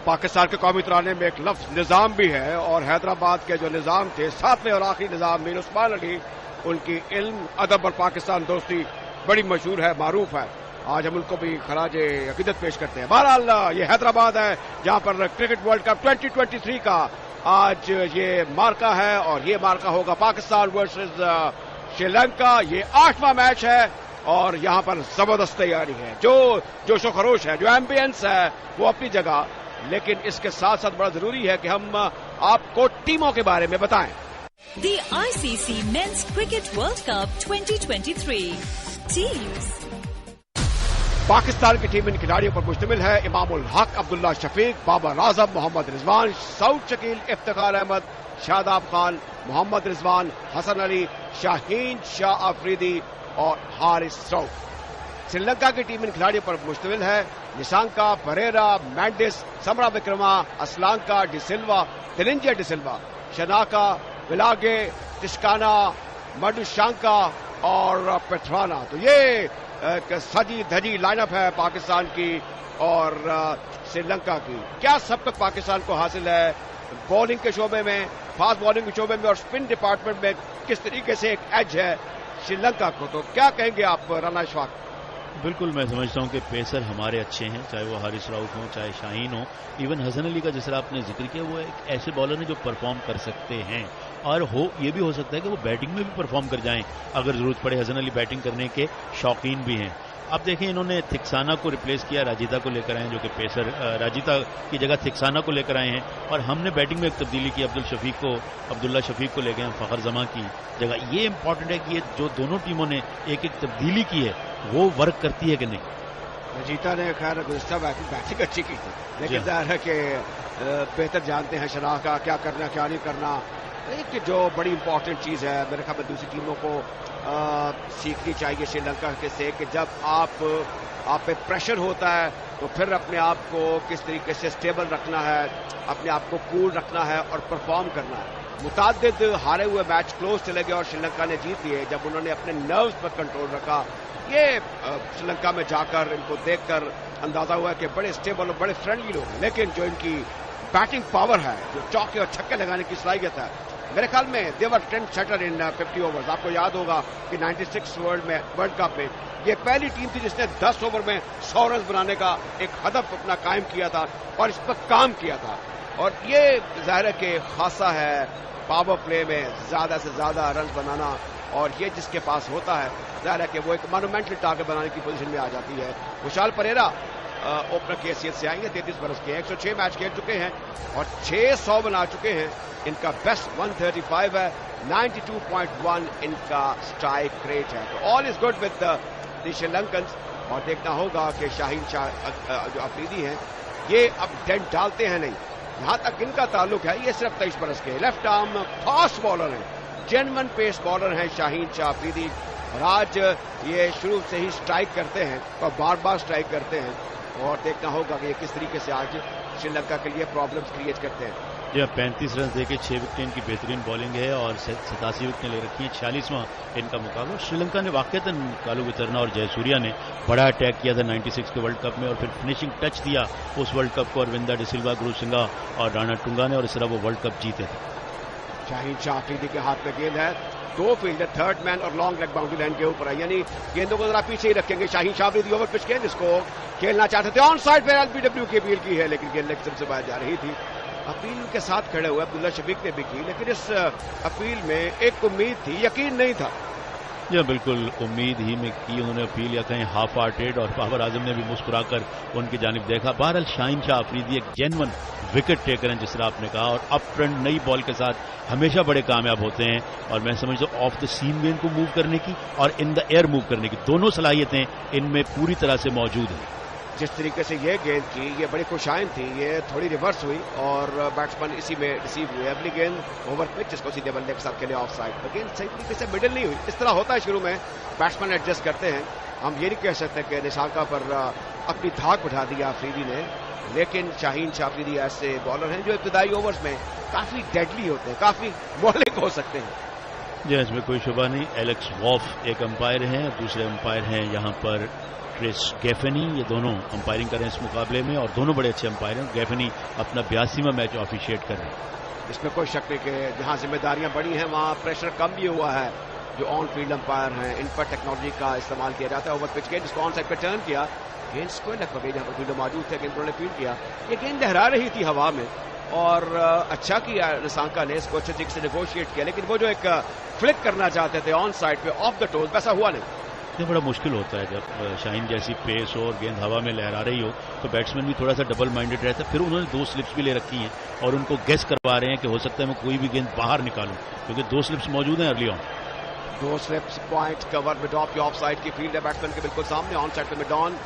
पाकिस्तान के कौमी तराने में एक लफ्ज निज़ाम भी है, और हैदराबाद के जो निज़ाम थे, सातवें और आखिरी निज़ाम मीर उस्मान अली, उनकी इल्म, अदब और पाकिस्तान दोस्ती बड़ी मशहूर है, मारूफ है। आज हम उनको भी खराज अकीदत पेश करते हैं। बहरहाल ये हैदराबाद है जहां पर क्रिकेट वर्ल्ड कप 2023 का आज ये मार्का है, और ये मार्का होगा पाकिस्तान वर्सेस श्रीलंका। ये 8वां मैच है और यहां पर जबरदस्त तैयारी है, जो जोशो खरोश है, जो एम्बियंस है वो अपनी जगह, लेकिन इसके साथ साथ बड़ा जरूरी है कि हम आपको टीमों के बारे में बताएं। The ICC Men's Cricket World Cup 2023 teams. Pakistan की टीम इन खिलाड़ियों पर मुश्तमिल है। इमामुल हक, अब्दुल्ला शफीक, बाबर आजम, मोहम्मद रिजवान, सऊद शकील, इफ्तिखार अहमद, शादाब खान, मोहम्मद रिजवान, हसन अली, शाहीन शाह अफरीदी और हारिस रऊफ। श्रीलंका की टीम इन खिलाड़ियों पर मुश्तमिल है। निशांका, परेरा, मैंडिस, समरा विक्रमा, असलांका, डिसिल्वा, तिलिंजिया डिसिल्वा, शनाका, विलागे, तिस्काना, मडुशांका और पेट्राना। तो ये सजी धजी लाइनअप है पाकिस्तान की और श्रीलंका की। क्या सब तक पाकिस्तान को हासिल है बॉलिंग के शोबे में, फास्ट बॉलिंग के शोबे में और स्पिन डिपार्टमेंट में किस तरीके से एक एज है श्रीलंका को, तो क्या कहेंगे आप राना इशफाक? बिल्कुल, मैं समझता हूं कि पेसर हमारे अच्छे हैं, चाहे वो हारिस रऊफ हो, चाहे शाहीन हो, इवन हसन अली का जिस तरह आपने जिक्र किया, वो एक ऐसे बॉलर हैं जो परफॉर्म कर सकते हैं, और ये भी हो सकता है कि वो बैटिंग में भी परफॉर्म कर जाएं अगर जरूरत पड़े। हसन अली बैटिंग करने के शौकीन भी हैं। अब देखें, इन्होंने थिक्साना को रिप्लेस किया, राजिता को लेकर आए हैं, जो कि पेसर, राजिता की जगह थिक्साना को लेकर आए हैं, और हमने बैटिंग में एक तब्दीली की, अब्दुल्ला शफीक को ले गए हैं फखर जमा की जगह। ये इंपॉर्टेंट है कि ये जो दोनों टीमों ने एक एक तब्दीली की है वो वर्क करती है कि नहीं। राजिता ने खैर गुज़िश्ता बैटिंग अच्छी की थी, लेकिन जाहिर है कि बेहतर जानते हैं शनाख्त का क्या करना क्या नहीं करना। एक जो बड़ी इंपॉर्टेंट चीज है मेरे ख्याल में दूसरी टीमों को सीखनी चाहिए श्रीलंका के से, कि जब आप पे प्रेशर होता है तो फिर अपने आप को किस तरीके से स्टेबल रखना है, अपने आप को कूल रखना है और परफॉर्म करना है। मुतादिद हारे हुए मैच क्लोज चले गए और श्रीलंका ने जीत लिए जब उन्होंने अपने नर्व्स पर कंट्रोल रखा। ये श्रीलंका में जाकर इनको देखकर अंदाजा हुआ कि बड़े स्टेबल और बड़े फ्रेंडली लोग हैं, लेकिन जो इनकी बैटिंग पावर है, जो चौके और छक्के लगाने की सलाहियत है, मेरे ख्याल में देवर ट्रेंड सेटर इन 50 ओवर्स। आपको याद होगा कि 96 वर्ल्ड कप में ये पहली टीम थी जिसने 10 ओवर में 100 रन बनाने का एक हदफ अपना कायम किया था और इस पर काम किया था। और ये जाहिर है कि खासा है पावर प्ले में ज्यादा से ज्यादा रन बनाना, और ये जिसके पास होता है जाहिर है कि वो एक मोनूमेंटल टारगेट बनाने की पोजीशन में आ जाती है। खुशहाल परेरा ओपनर की हैसियत से आएंगे, 33 बरस के, 106 मैच खेल चुके हैं और 600 बना चुके हैं। इनका बेस्ट 135 है, 92.1 इनका स्ट्राइक रेट है। तो all is good with the Sri Lankans, और देखना होगा कि शाहीन शाह जो अफरीदी हैं ये अब डेंट डालते हैं नहीं। यहां तक इनका ताल्लुक है, ये सिर्फ 23 बरस के लेफ्ट आर्म फास्ट बॉलर हैं, जेन्युइन पेस बॉलर हैं शाहीन शाह अफरीदी, और आज ये शुरू से ही स्ट्राइक करते हैं और बार बार स्ट्राइक करते हैं, और देखना होगा कि ये किस तरीके से आज श्रीलंका के लिए प्रॉब्लम्स क्रिएट करते हैं। जी, 35 रन देके 6 विकेट इनकी बेहतरीन बॉलिंग है और 87 विकेट ले रखी है, 46वां इनका मुकाबला। श्रीलंका ने वाकईतन कालू वितरना और जयसूर्या ने बड़ा अटैक किया था 96 के वर्ल्ड कप में, और फिर फिनिशिंग टच दिया उस वर्ल्ड कप को अरविंदा डिसिल्वा, गुरु सिंघा और राणा टुंगा ने, और इस तरह वो वर्ल्ड कप जीते थे। शाहीन शाह अफरीदी के हाथ में गेंद है, 2 फील्डर, थर्ड मैन और लॉन्ग लेग बाउंड्री लाइन के ऊपर है, यानी गेंदों को जरा पीछे ही रखेंगे। शाहीन शाह अफरीदी ओवर पिच गेंद इसको खेलना चाहते थे, ऑन साइड पे एलबीडब्ल्यू की अपील की है, लेकिन गेंद लेग से बाहर जा रही थी। अपील के साथ खड़े हुए अब्दुल्ला शफीक ने भी की, लेकिन इस अपील में एक उम्मीद थी, यकीन नहीं था। या बिल्कुल उम्मीद ही में की उन्होंने अपील, या कहें हाफ हार्टेड, और बाबर आजम ने भी मुस्कुराकर उनकी जानिब देखा। बहरहाल शाहीन शाह अफरीदी एक जेन्युइन विकेट टेकर हैं, जिस तरह आपने कहा, और अप ट्रेंड नई बॉल के साथ हमेशा बड़े कामयाब होते हैं, और मैं समझता हूं ऑफ द सीम गेंद को मूव करने की और इन द एयर मूव करने की दोनों सलाहियतें इनमें पूरी तरह से मौजूद हैं। जिस तरीके से ये गेंद की, ये बड़ी खुशाइन थी, ये थोड़ी रिवर्स हुई और बैट्समैन इसी में रिसीव हुए। अगली गेंद ओवर पिच जिसको सीधे बल्ले के साथ खेले ऑफ साइड, तो गेंद सही तरीके से मिडिल नहीं हुई। इस तरह होता है शुरू में, बैट्समैन एडजस्ट करते हैं। हम ये नहीं कह सकते कि निशांका पर अपनी धाक बढ़ा दिया अफरीदी ने, लेकिन शाहीन शाह अफरीदी ऐसे बॉलर हैं जो इब्तिदाई ओवर्स में काफी डेडली होते हैं, काफी मौलिक हो सकते हैं। जी, इसमें कोई शुबा नहीं। एलेक्स वॉफ एक अंपायर हैं, दूसरे अंपायर हैं यहाँ पर ट्रेस गैफनी, ये दोनों अंपायरिंग कर रहे हैं इस मुकाबले में और दोनों बड़े अच्छे अंपायर हैं। गैफनी अपना 82वां मैच ऑफिशिएट कर रहे हैं। इसमें कोई शक नहीं कि जहां जिम्मेदारियां बड़ी हैं वहां प्रेशर कम भी हुआ है। जो ऑन फील्ड अंपायर हैं इन पर टेक्नोलॉजी का इस्तेमाल किया जाता है। ओवर पिच गेंद इसको ऑन साइड पर टर्न किया, गेंद स्क्वायर लेग पर जहां पर फील्डर मौजूद थे, गेंद उन्होंने फील्ड किया। ये गेंद लहरा रही थी हवा में और अच्छा किया निशांका ने इसको अच्छे तरीके से नेगोशिएट किया, लेकिन वो जो एक फ्लिक करना चाहते थे ऑन साइड पे ऑफ द टोज, वैसा हुआ नहीं। ये बड़ा मुश्किल होता है जब शाहीन जैसी पेस हो और गेंद हवा में लहरा रही हो तो बैट्समैन भी थोड़ा सा डबल माइंडेड रहता है। फिर उन्होंने 2 स्लिप्स भी ले रखी हैं और उनको गेस करवा रहे हैं कि हो सकता है मैं कोई भी गेंद बाहर निकालूं, क्योंकि 2 स्लिप्स मौजूद हैं early on. 2 slips, point cover mid of, of side की फील्ड है बैट्समैन के बिल्कुल सामने, ऑन साइड पे मिड ऑन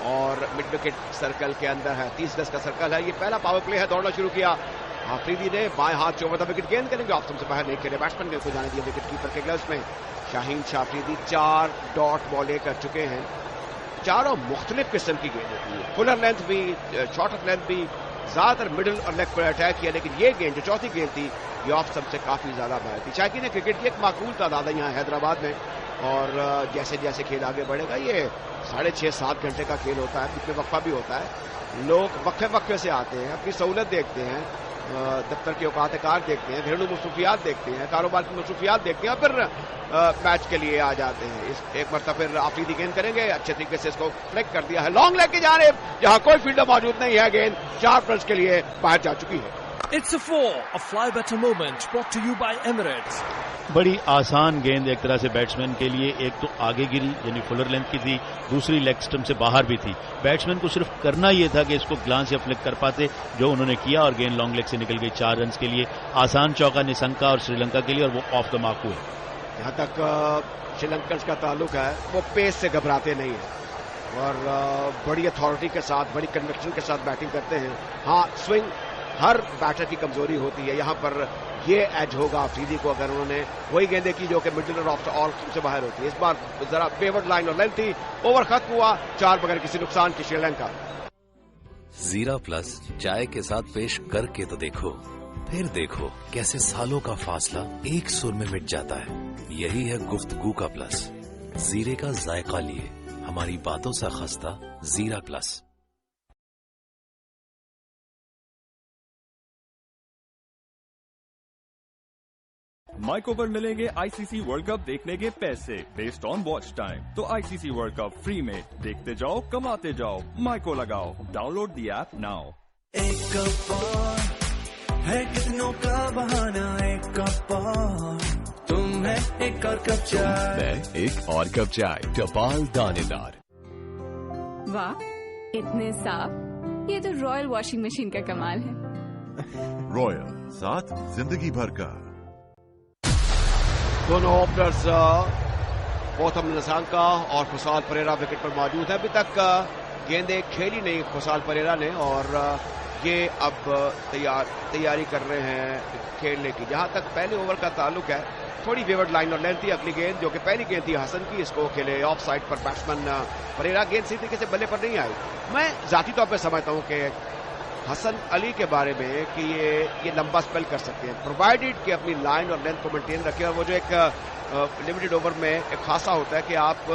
और मिड विकेट सर्कल के अंदर है। 30 गज का सर्कल है। ये पहला पावर प्ले है, दौड़ना शुरू किया आफरीदी ने, बाएं हाथ से ओवर द विकेट गेंद करेंगे, ऑफ स्टंप से बाहर नहीं खेले, बैट्समैन को जाने दिया विकेट कीपर के ग्लव्स में। शाहीन आफरीदी 4 डॉट बॉलें कर चुके हैं। चारों मुख्तलिफ किस्म की गेंद होती है, फुलर लेंथ भी, शॉर्टर लेंथ भी, ज्यादातर मिडिल और लेग पर अटैक किया, लेकिन ये गेंद जो चौथी गेंद थी ये ऑफ स्टंप से काफी ज्यादा बाहर थी। शायकीन क्रिकेट की एक माकूल तादाद है यहाँ हैदराबाद में और जैसे जैसे खेल आगे बढ़ेगा ये 6.5-7 घंटे का खेल होता है, बीच में वक्फा भी होता है। लोग वक्फे से आते हैं, अपनी सहूलत देखते हैं, दफ्तर की औकात कार देखते हैं, घरेलू मसरूफियात देखते हैं, कारोबार की मसरूफियात देखते हैं, फिर मैच के लिए आ जाते हैं। इस एक मरतबा फिर आफरीदी गेंद करेंगे, अच्छे तरीके से इसको फ्लिक कर दिया है लॉन्ग लेग की जानिब, जहां कोई फील्डर मौजूद नहीं है, गेंद 4 रन के लिए बाहर जा चुकी है। It's a 4, a fly better moment brought to you by Emirates. बड़ी आसान गेंद एक तरह से बैट्समैन के लिए, एक तो आगे गिरी यानी फुलर लेंथ की थी, दूसरी लेग स्टंप से बाहर भी थी। बैट्समैन को सिर्फ करना यह था कि इसको ग्लांस या फ्लिक कर पाते, जो उन्होंने किया और गेंद लॉन्ग लेग से निकल गई 4 रन के लिए। आसान चौका निशंका और श्रीलंका के लिए और वो ऑफ द मार्क हुए। जहां तक श्रीलंकन का ताल्लुक है वो पेस से घबराते नहीं है और बड़ी अथॉरिटी के साथ, बड़ी कन्विक्शन के साथ बैटिंग करते हैं। हाँ, स्विंग हर बैटर की कमजोरी होती है, यहां पर ये एज होगा अफरीदी को अगर उन्होंने वही गेंदें की जो कि मिडिल और ऑफ से बाहर होती है। इस बार जरा बेवर्ड लाइन और लेंथ थी, ओवर खत्म हुआ 4 बगैर किसी नुकसान की श्रीलंका। जीरा प्लस चाय के साथ पेश करके तो देखो, फिर देखो कैसे सालों का फासला एक सुर में मिट जाता है। यही है गुफ्तगू का प्लस। जीरे का जायका लिए हमारी बातों से खस्ता जीरा प्लस। माइको पर मिलेंगे आईसीसी वर्ल्ड कप देखने के पैसे बेस्ड ऑन वॉच टाइम। तो आईसीसी वर्ल्ड कप फ्री में देखते जाओ, कमाते जाओ, माइको लगाओ। Download the app now. एक कप और है कितनों का बहाना, एक कप और तुम है एक और कप चाय, मैं एक और कप चाय, टपाल दानेदार। वाह, इतने साफ, ये तो रॉयल वॉशिंग मशीन का कमाल है। रॉयल, साथ जिंदगी भर का। दोनों ओपनर्स गौतम निशंका और खुशाल परेरा विकेट पर मौजूद है। अभी तक गेंदें खेली नहीं खुशाल परेरा ने और ये अब तैयारी कर रहे हैं खेलने की। जहां तक पहले ओवर का ताल्लुक है, थोड़ी वेवर्ड लाइन और लेंथ थी। अगली गेंद जो कि पहली गेंद थी हसन की, इसको खेले ऑफ साइड पर बैट्समैन परेरा, गेंद सही तरीके से बल्ले पर नहीं आई। मैं जाती तौर पर समझता हूं कि हसन अली के बारे में कि ये लंबा स्पेल कर सकते हैं, प्रोवाइडेड कि अपनी लाइन और लेंथ को मेंटेन रखें। और वो जो एक लिमिटेड ओवर में एक खासा होता है कि आप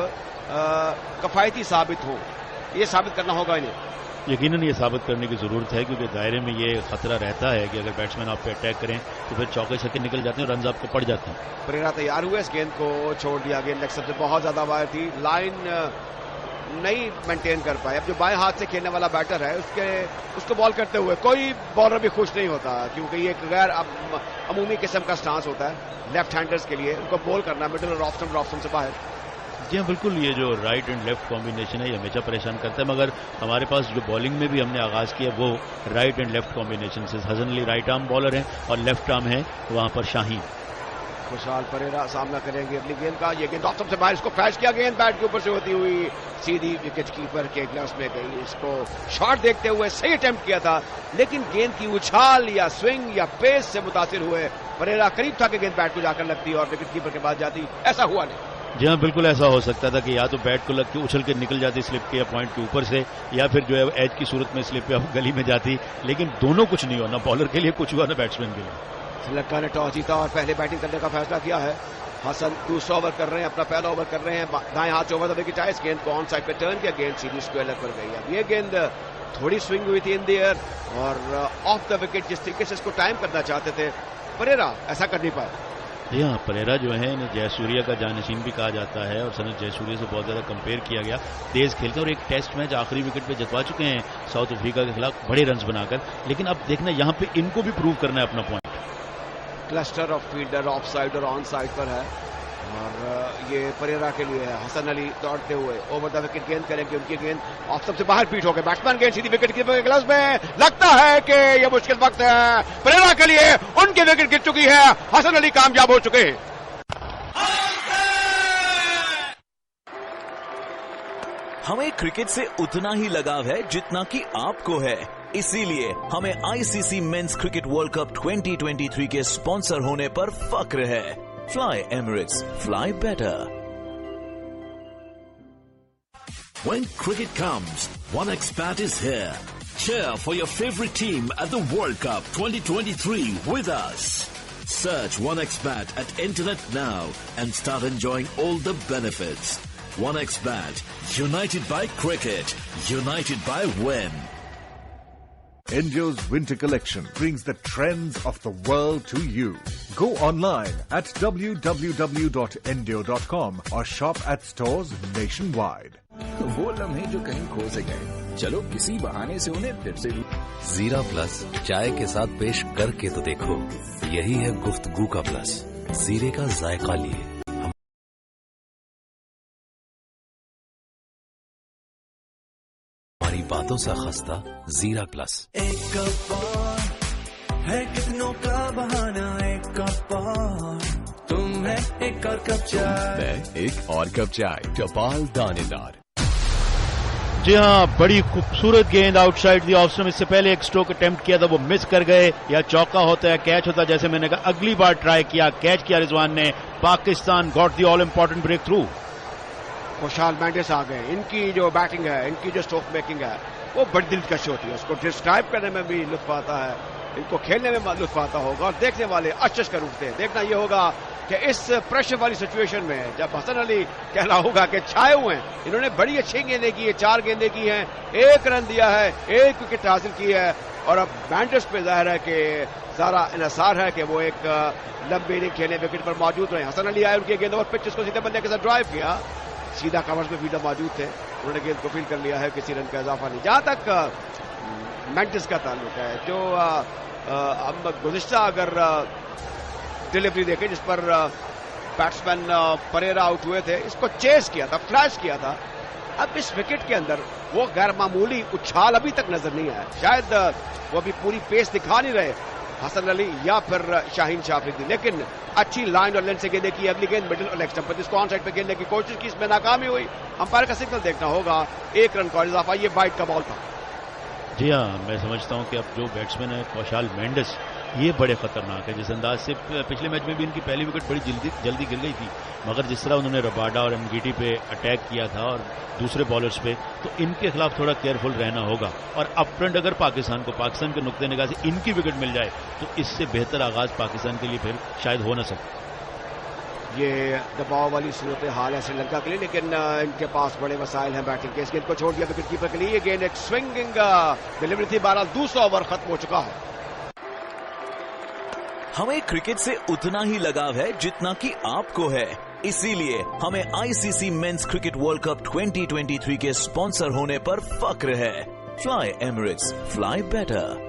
कफायती साबित हो, ये साबित करना होगा इन्हें। यकीनन ये साबित करने की जरूरत है, क्योंकि दायरे में ये खतरा रहता है कि अगर बैट्समैन आप पे अटैक करें तो फिर चौके छक्के निकल जाते हैं, रन आपको पड़ जाते हैं। परेरा तैयार हुए, इस गेंद को छोड़ दिया। गेंद लेग सबसे बहुत ज्यादा वायर थी, लाइन नहीं मेंटेन कर पाए। अब जो बाएं हाथ से खेलने वाला बैटर है उसको बॉल करते हुए कोई बॉलर भी खुश नहीं होता, क्योंकि ये एक गैर अमूमी किस्म का स्टांस होता है लेफ्ट हैंडर्स के लिए। उनको बॉल करना मिडिल और ऑफ स्टंप से बाहर। जी हाँ, बिल्कुल, ये जो राइट एंड लेफ्ट कॉम्बिनेशन है ये हमेशा परेशान करता है, मगर हमारे पास जो बॉलिंग में भी हमने आगाज किया वो राइट एंड लेफ्ट कॉम्बिनेशन से। Hasan Ali right arm bowler है और लेफ्ट आर्म है वहां पर शाहीन। खुशाल परेरा सामना करेंगे अगली गेंद का। ये गेंद ऑफ स्टंप से बाहर, इसको क्रैश किया, गेंद बैट के ऊपर से होती हुई सीधी विकेट कीपर के ग्लव्स में गई। इसको शॉट देखते हुए सही अटेम्प्ट किया था, लेकिन गेंद की उछाल या स्विंग या पेस से मुतासिर हुए परेरा। करीब था कि गेंद बैट को जाकर लगती और विकेट कीपर के बाद जाती, ऐसा हुआ नहीं। जी हाँ, बिल्कुल ऐसा हो सकता था कि या तो बैट को लग के उछल के निकल जाती स्लिप के या पॉइंट के ऊपर से, या फिर जो है एज की सूरत में स्लिप पे गली में जाती, लेकिन दोनों कुछ नहीं हुआ, ना बॉलर के लिए कुछ हुआ ना बैट्समैन के लिए। श्रीलंका ने टॉस जीता और पहले बैटिंग करने का फैसला किया है। हसन दूसरा ओवर कर रहे हैं, अपना पहला ओवर कर रहे हैं, दाएं हाथ से ओवर द विकेट आया, इस गेंद को ऑन साइड पे टर्न किया, गेंद सीधी स्क्वायर पर गई। अब ये गेंद थोड़ी स्विंग हुई थी इन द एयर और ऑफ द विकेट जिस तरीके से इसको टाइम करना चाहते थे परेरा, ऐसा कर नहीं पाए। जी हाँ, परेरा जो है इन्हें जयसूर्या का जानशीन भी कहा जाता है और सनत जयसूर्या से बहुत ज्यादा कंपेयर किया गया। तेज खेलते और एक टेस्ट मैच आखिरी विकेट पे जितवा चुके हैं साउथ अफ्रीका के खिलाफ बड़े रन्स बनाकर, लेकिन अब देखना यहाँ पे इनको भी प्रूव करना है अपना point. Cluster of fielder of side और ऑन साइड पर है और ये परेरा के लिए है। हसन अली दौड़ते हुए ओवर द विकेट गेंद करेंगे, उनकी गेंद ऑफ सबसे बाहर पीट हो गए, बैट्समैन गेंद सीधी विकेट कीपर के ग्लव्स में, लगता है कि ये मुश्किल वक्त है परेरा के लिए, उनकी विकेट गिर चुकी है, हसन अली कामयाब हो चुके हैं। हमें क्रिकेट से उतना ही लगाव है जितना कि आपको है, इसीलिए हमें ICC men's cricket world cup 2023 के स्पॉन्सर होने पर फक्र है। Fly Emirates, fly better. When cricket comes, OneXBet is here. Cheer for your favorite team at the World Cup 2023 with us. Search OneXBet at internet now and start enjoying all the benefits. OneXBet, united by cricket, united by win. Endio's winter collection brings the trends of the world to you. Go online at www.endio.com or shop at stores nationwide. वो लम्हे जो कहीं खो से गए, चलो किसी बहाने से उन्हें फिर से जीरा प्लस चाय के साथ पेश करके तो देखो, यही है गुफ्तगू का प्लस, जीरे का जायका लिए। हमारी बातों से खस्ता जीरा प्लस। एक कप और है कितनों का बहाना, एक कप और तुम है एक और कप चाय, एक और कप चाय टपाल दानेदार। जी हाँ, बड़ी खूबसूरत गेंद आउटसाइड दी ऑफ स्टंप, इससे पहले एक स्ट्रोक अटेम्प्ट किया था, वो मिस कर गए, या चौका होता है कैच होता है, जैसे मैंने कहा अगली बार ट्राई किया, कैच किया रिजवान ने, Pakistan got the all important breakthrough. Kusal Mendis आ गए, इनकी जो बैटिंग है, इनकी जो स्ट्रोक मेकिंग है वो बड़ी दिलकश होती है, उसको डिस्क्राइब करने में भी लुत्फ आता है, इनको खेलने में लुत्फ आता होगा और देखने वाले अचरज कर उठते हैं। देखना ये होगा कि इस प्रेशर वाली सिचुएशन में जब हसन अली कहना होगा कि छाए हुए हैं, इन्होंने बड़ी अच्छी गेंदें की है, 4 गेंदें की हैं, 1 रन दिया है, 1 विकेट हासिल की है और अब बैंडर्स पे जाहिर है कि सारा इन्हसार है कि वो एक लंबी इनिंग खेलने विकेट पर मौजूद रहे। हसन अली आए, उनकी गेंद और पिच को सीधे बल्ले के साथ ड्राइव किया, सीधा कवर्स में फील्डर मौजूद थे, उन्होंने गेंद को फील कर लिया है, किसी रन का इजाफा नहीं। जहां तक मेंडिस का ताल्लुक है, जो हम गुज़िश्ता अगर डिलीवरी देखें जिस पर बैट्समैन परेरा आउट हुए थे, इसको चेस किया था, फ्लैश किया था, अब इस विकेट के अंदर वो गैर मामूली उछाल अभी तक नजर नहीं आया, शायद वो अभी पूरी पेस दिखा नहीं रहे हसन अली या फिर शाहीन शाफरीदी, लेकिन अच्छी लाइन और लेंथ से गेंदें की। अगली गेंद मिडिल और लेग स्टंप पर, इसको ऑन साइड पे खेलने की कोशिश की, इसमें नाकामी हुई, अंपायर का सिग्नल देखना होगा, 1 रन का इजाफा, ये वाइड का बॉल था। जी हाँ, मैं समझता हूं कि अब जो बैट्समैन है खुशहाल मेंडिस, ये बड़े खतरनाक है। जिस अंदाज से पिछले मैच में भी इनकी पहली विकेट बड़ी जल्दी गिर गई थी, मगर जिस तरह उन्होंने रबाडा और एमगीटी पे अटैक किया था और दूसरे बॉलर्स पे, तो इनके खिलाफ थोड़ा केयरफुल रहना होगा। और अप फ्रंट अगर पाकिस्तान के नुक्ते निगाह से इनकी विकेट मिल जाए तो इससे बेहतर आगाज पाकिस्तान के लिए फिर शायद हो न सके। ये दबाव वाली सूरत हाल है श्रीलंका के लिए, लेकिन इनके पास बड़े वसाइल हैं बैटिंग के। इस गेंद को छोड़ दिया विकेट कीपर के लिए, ये गेंद एक स्विंगिंग डिलीवरी थी, 12 दूसरा ओवर खत्म हो चुका है। हमें क्रिकेट से उतना ही लगाव है जितना कि आपको है, इसीलिए हमें ICC men's cricket world cup 2023 के स्पॉन्सर होने पर फक्र है। Fly Emirates, fly better.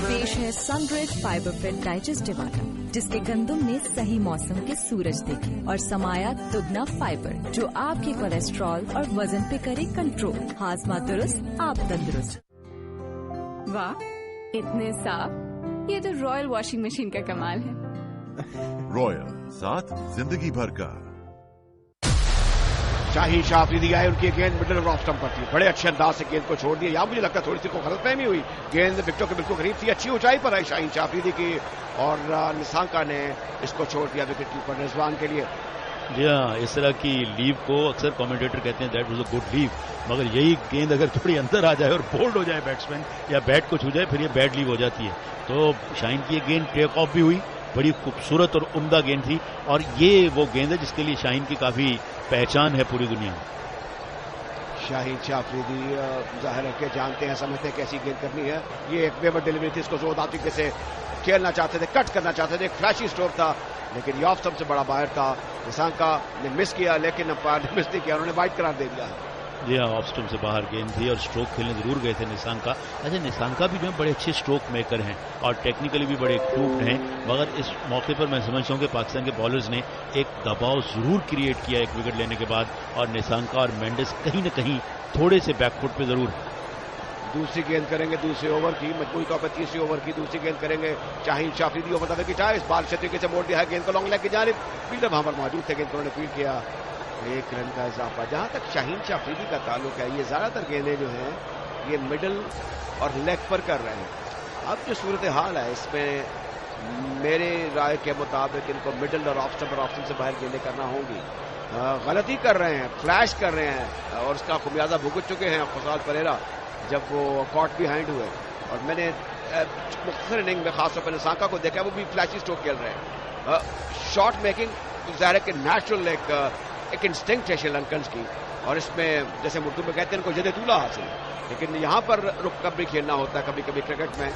पेश है सनरेड फाइबर फिट डाइजेस्टिव आटा, जिसके गंदम ने सही मौसम के सूरज देखे और समाया दुगना फाइबर, जो आपके कोलेस्ट्रॉल और वजन पे करे कंट्रोल। हाजमा दुरुस्त, आप तंदुरुस्त। वाह, इतने साफ, ये तो रॉयल वॉशिंग मशीन का कमाल है। रॉयल, साथ जिंदगी भर का। शाहीन शाफरीदी आए, उनकी गेंद मिडिल ऑफ स्टंप पर थी, बड़े अच्छे अंदाज से गेंद को छोड़ दिया। यहां मुझे लगता है थोड़ी सी को गलतफहमी हुई, गेंद विकेटों के बिल्कुल करीब थी, अच्छी ऊंचाई पर आई शाहीन शाफरीदी की और निसांका ने इसको छोड़ दिया विकेट कीपर रिजवान के लिए। जी हाँ, इस तरह की लीव को अक्सर कमेंटेटर कहते हैं that was a good leave, मगर यही गेंद अगर थोड़ी अंदर आ जाए और बोल्ड हो जाए बैट्समैन या बैट को छू जाए फिर ये बैड लीव हो जाती है। तो शाहीन की ये गेंद टेक ऑफ भी हुई, बड़ी खूबसूरत और उम्दा गेंद थी और ये वो गेंद है जिसके लिए शाहीन की काफी पहचान है पूरी दुनिया में। शाहीन अफरीदी जाहिर है कि जानते हैं, समझते हैं कैसी गेंद करनी है। ये एक बेवड डिलीवरी थी, इसको जोरदार तरीके से खेलना चाहते थे, कट करना चाहते थे, एक फ्लैशी स्ट्रोक था, लेकिन ये ऑफ स्टंप से बड़ा बाहर था। निशांका ने मिस किया, लेकिन अंपायर ने मिस नहीं किया, उन्होंने वाइड करार दे दिया। जी हाँ, ऑफ स्टंप से बाहर गेंद थी और स्ट्रोक खेलने जरूर गए थे निशांका। अच्छा, निशांका भी जो है बड़े अच्छे स्ट्रोक मेकर हैं और टेक्निकली भी बड़े एक्यूट हैं, मगर इस मौके पर मैं समझता हूँ कि पाकिस्तान के बॉलर्स ने एक दबाव जरूर क्रिएट किया एक विकेट लेने के बाद, और निशांका और मेंडिस कहीं न कहीं थोड़े से बैकफुट पे जरूर। दूसरी गेंद करेंगे दूसरे ओवर की, मजबूरी तौर पर तीसरी ओवर की दूसरी गेंद करेंगे शाहीन अफरीदी। ओवर तक की इस बार अच्छे तरीके से मोड़ दिया है गेंद को लॉन्ग लेग की जानिब, फील्डर वहां पर मौजूद थे, गेंद को उन्होंने फील्ड किया, 1 रन का इजाफा। जहां तक शाहीन अफरीदी का ताल्लुक है, ये ज्यादातर गेंदें जो हैं ये मिडल और लेग पर कर रहे हैं। अब जो सूरत हाल है इसमें मेरे राय के मुताबिक इनको मिडल और ऑफ स्टंप से बाहर गेंदें करना होंगी। गलती कर रहे हैं, फ्लैश कर रहे हैं और उसका खुमियाजा भुगत चुके हैं खुशाल परेरा जब वो कॉट बिहाइंड हुए। और मैंने मुख्तसर इनिंग में खासतौर पर निशांका को देखा, वो भी फ्लैशी स्ट्रोक खेल रहे हैं। शॉट मेकिंग ज़ाहिर है कि नेचुरल एक इंस्टिंक्ट है श्रीलंकन की, और इसमें जैसे उर्दू में कहते हैं इनको जदे तूला हासिल है, लेकिन यहाँ पर रुक कब भी खेलना होता है कभी कभी क्रिकेट में।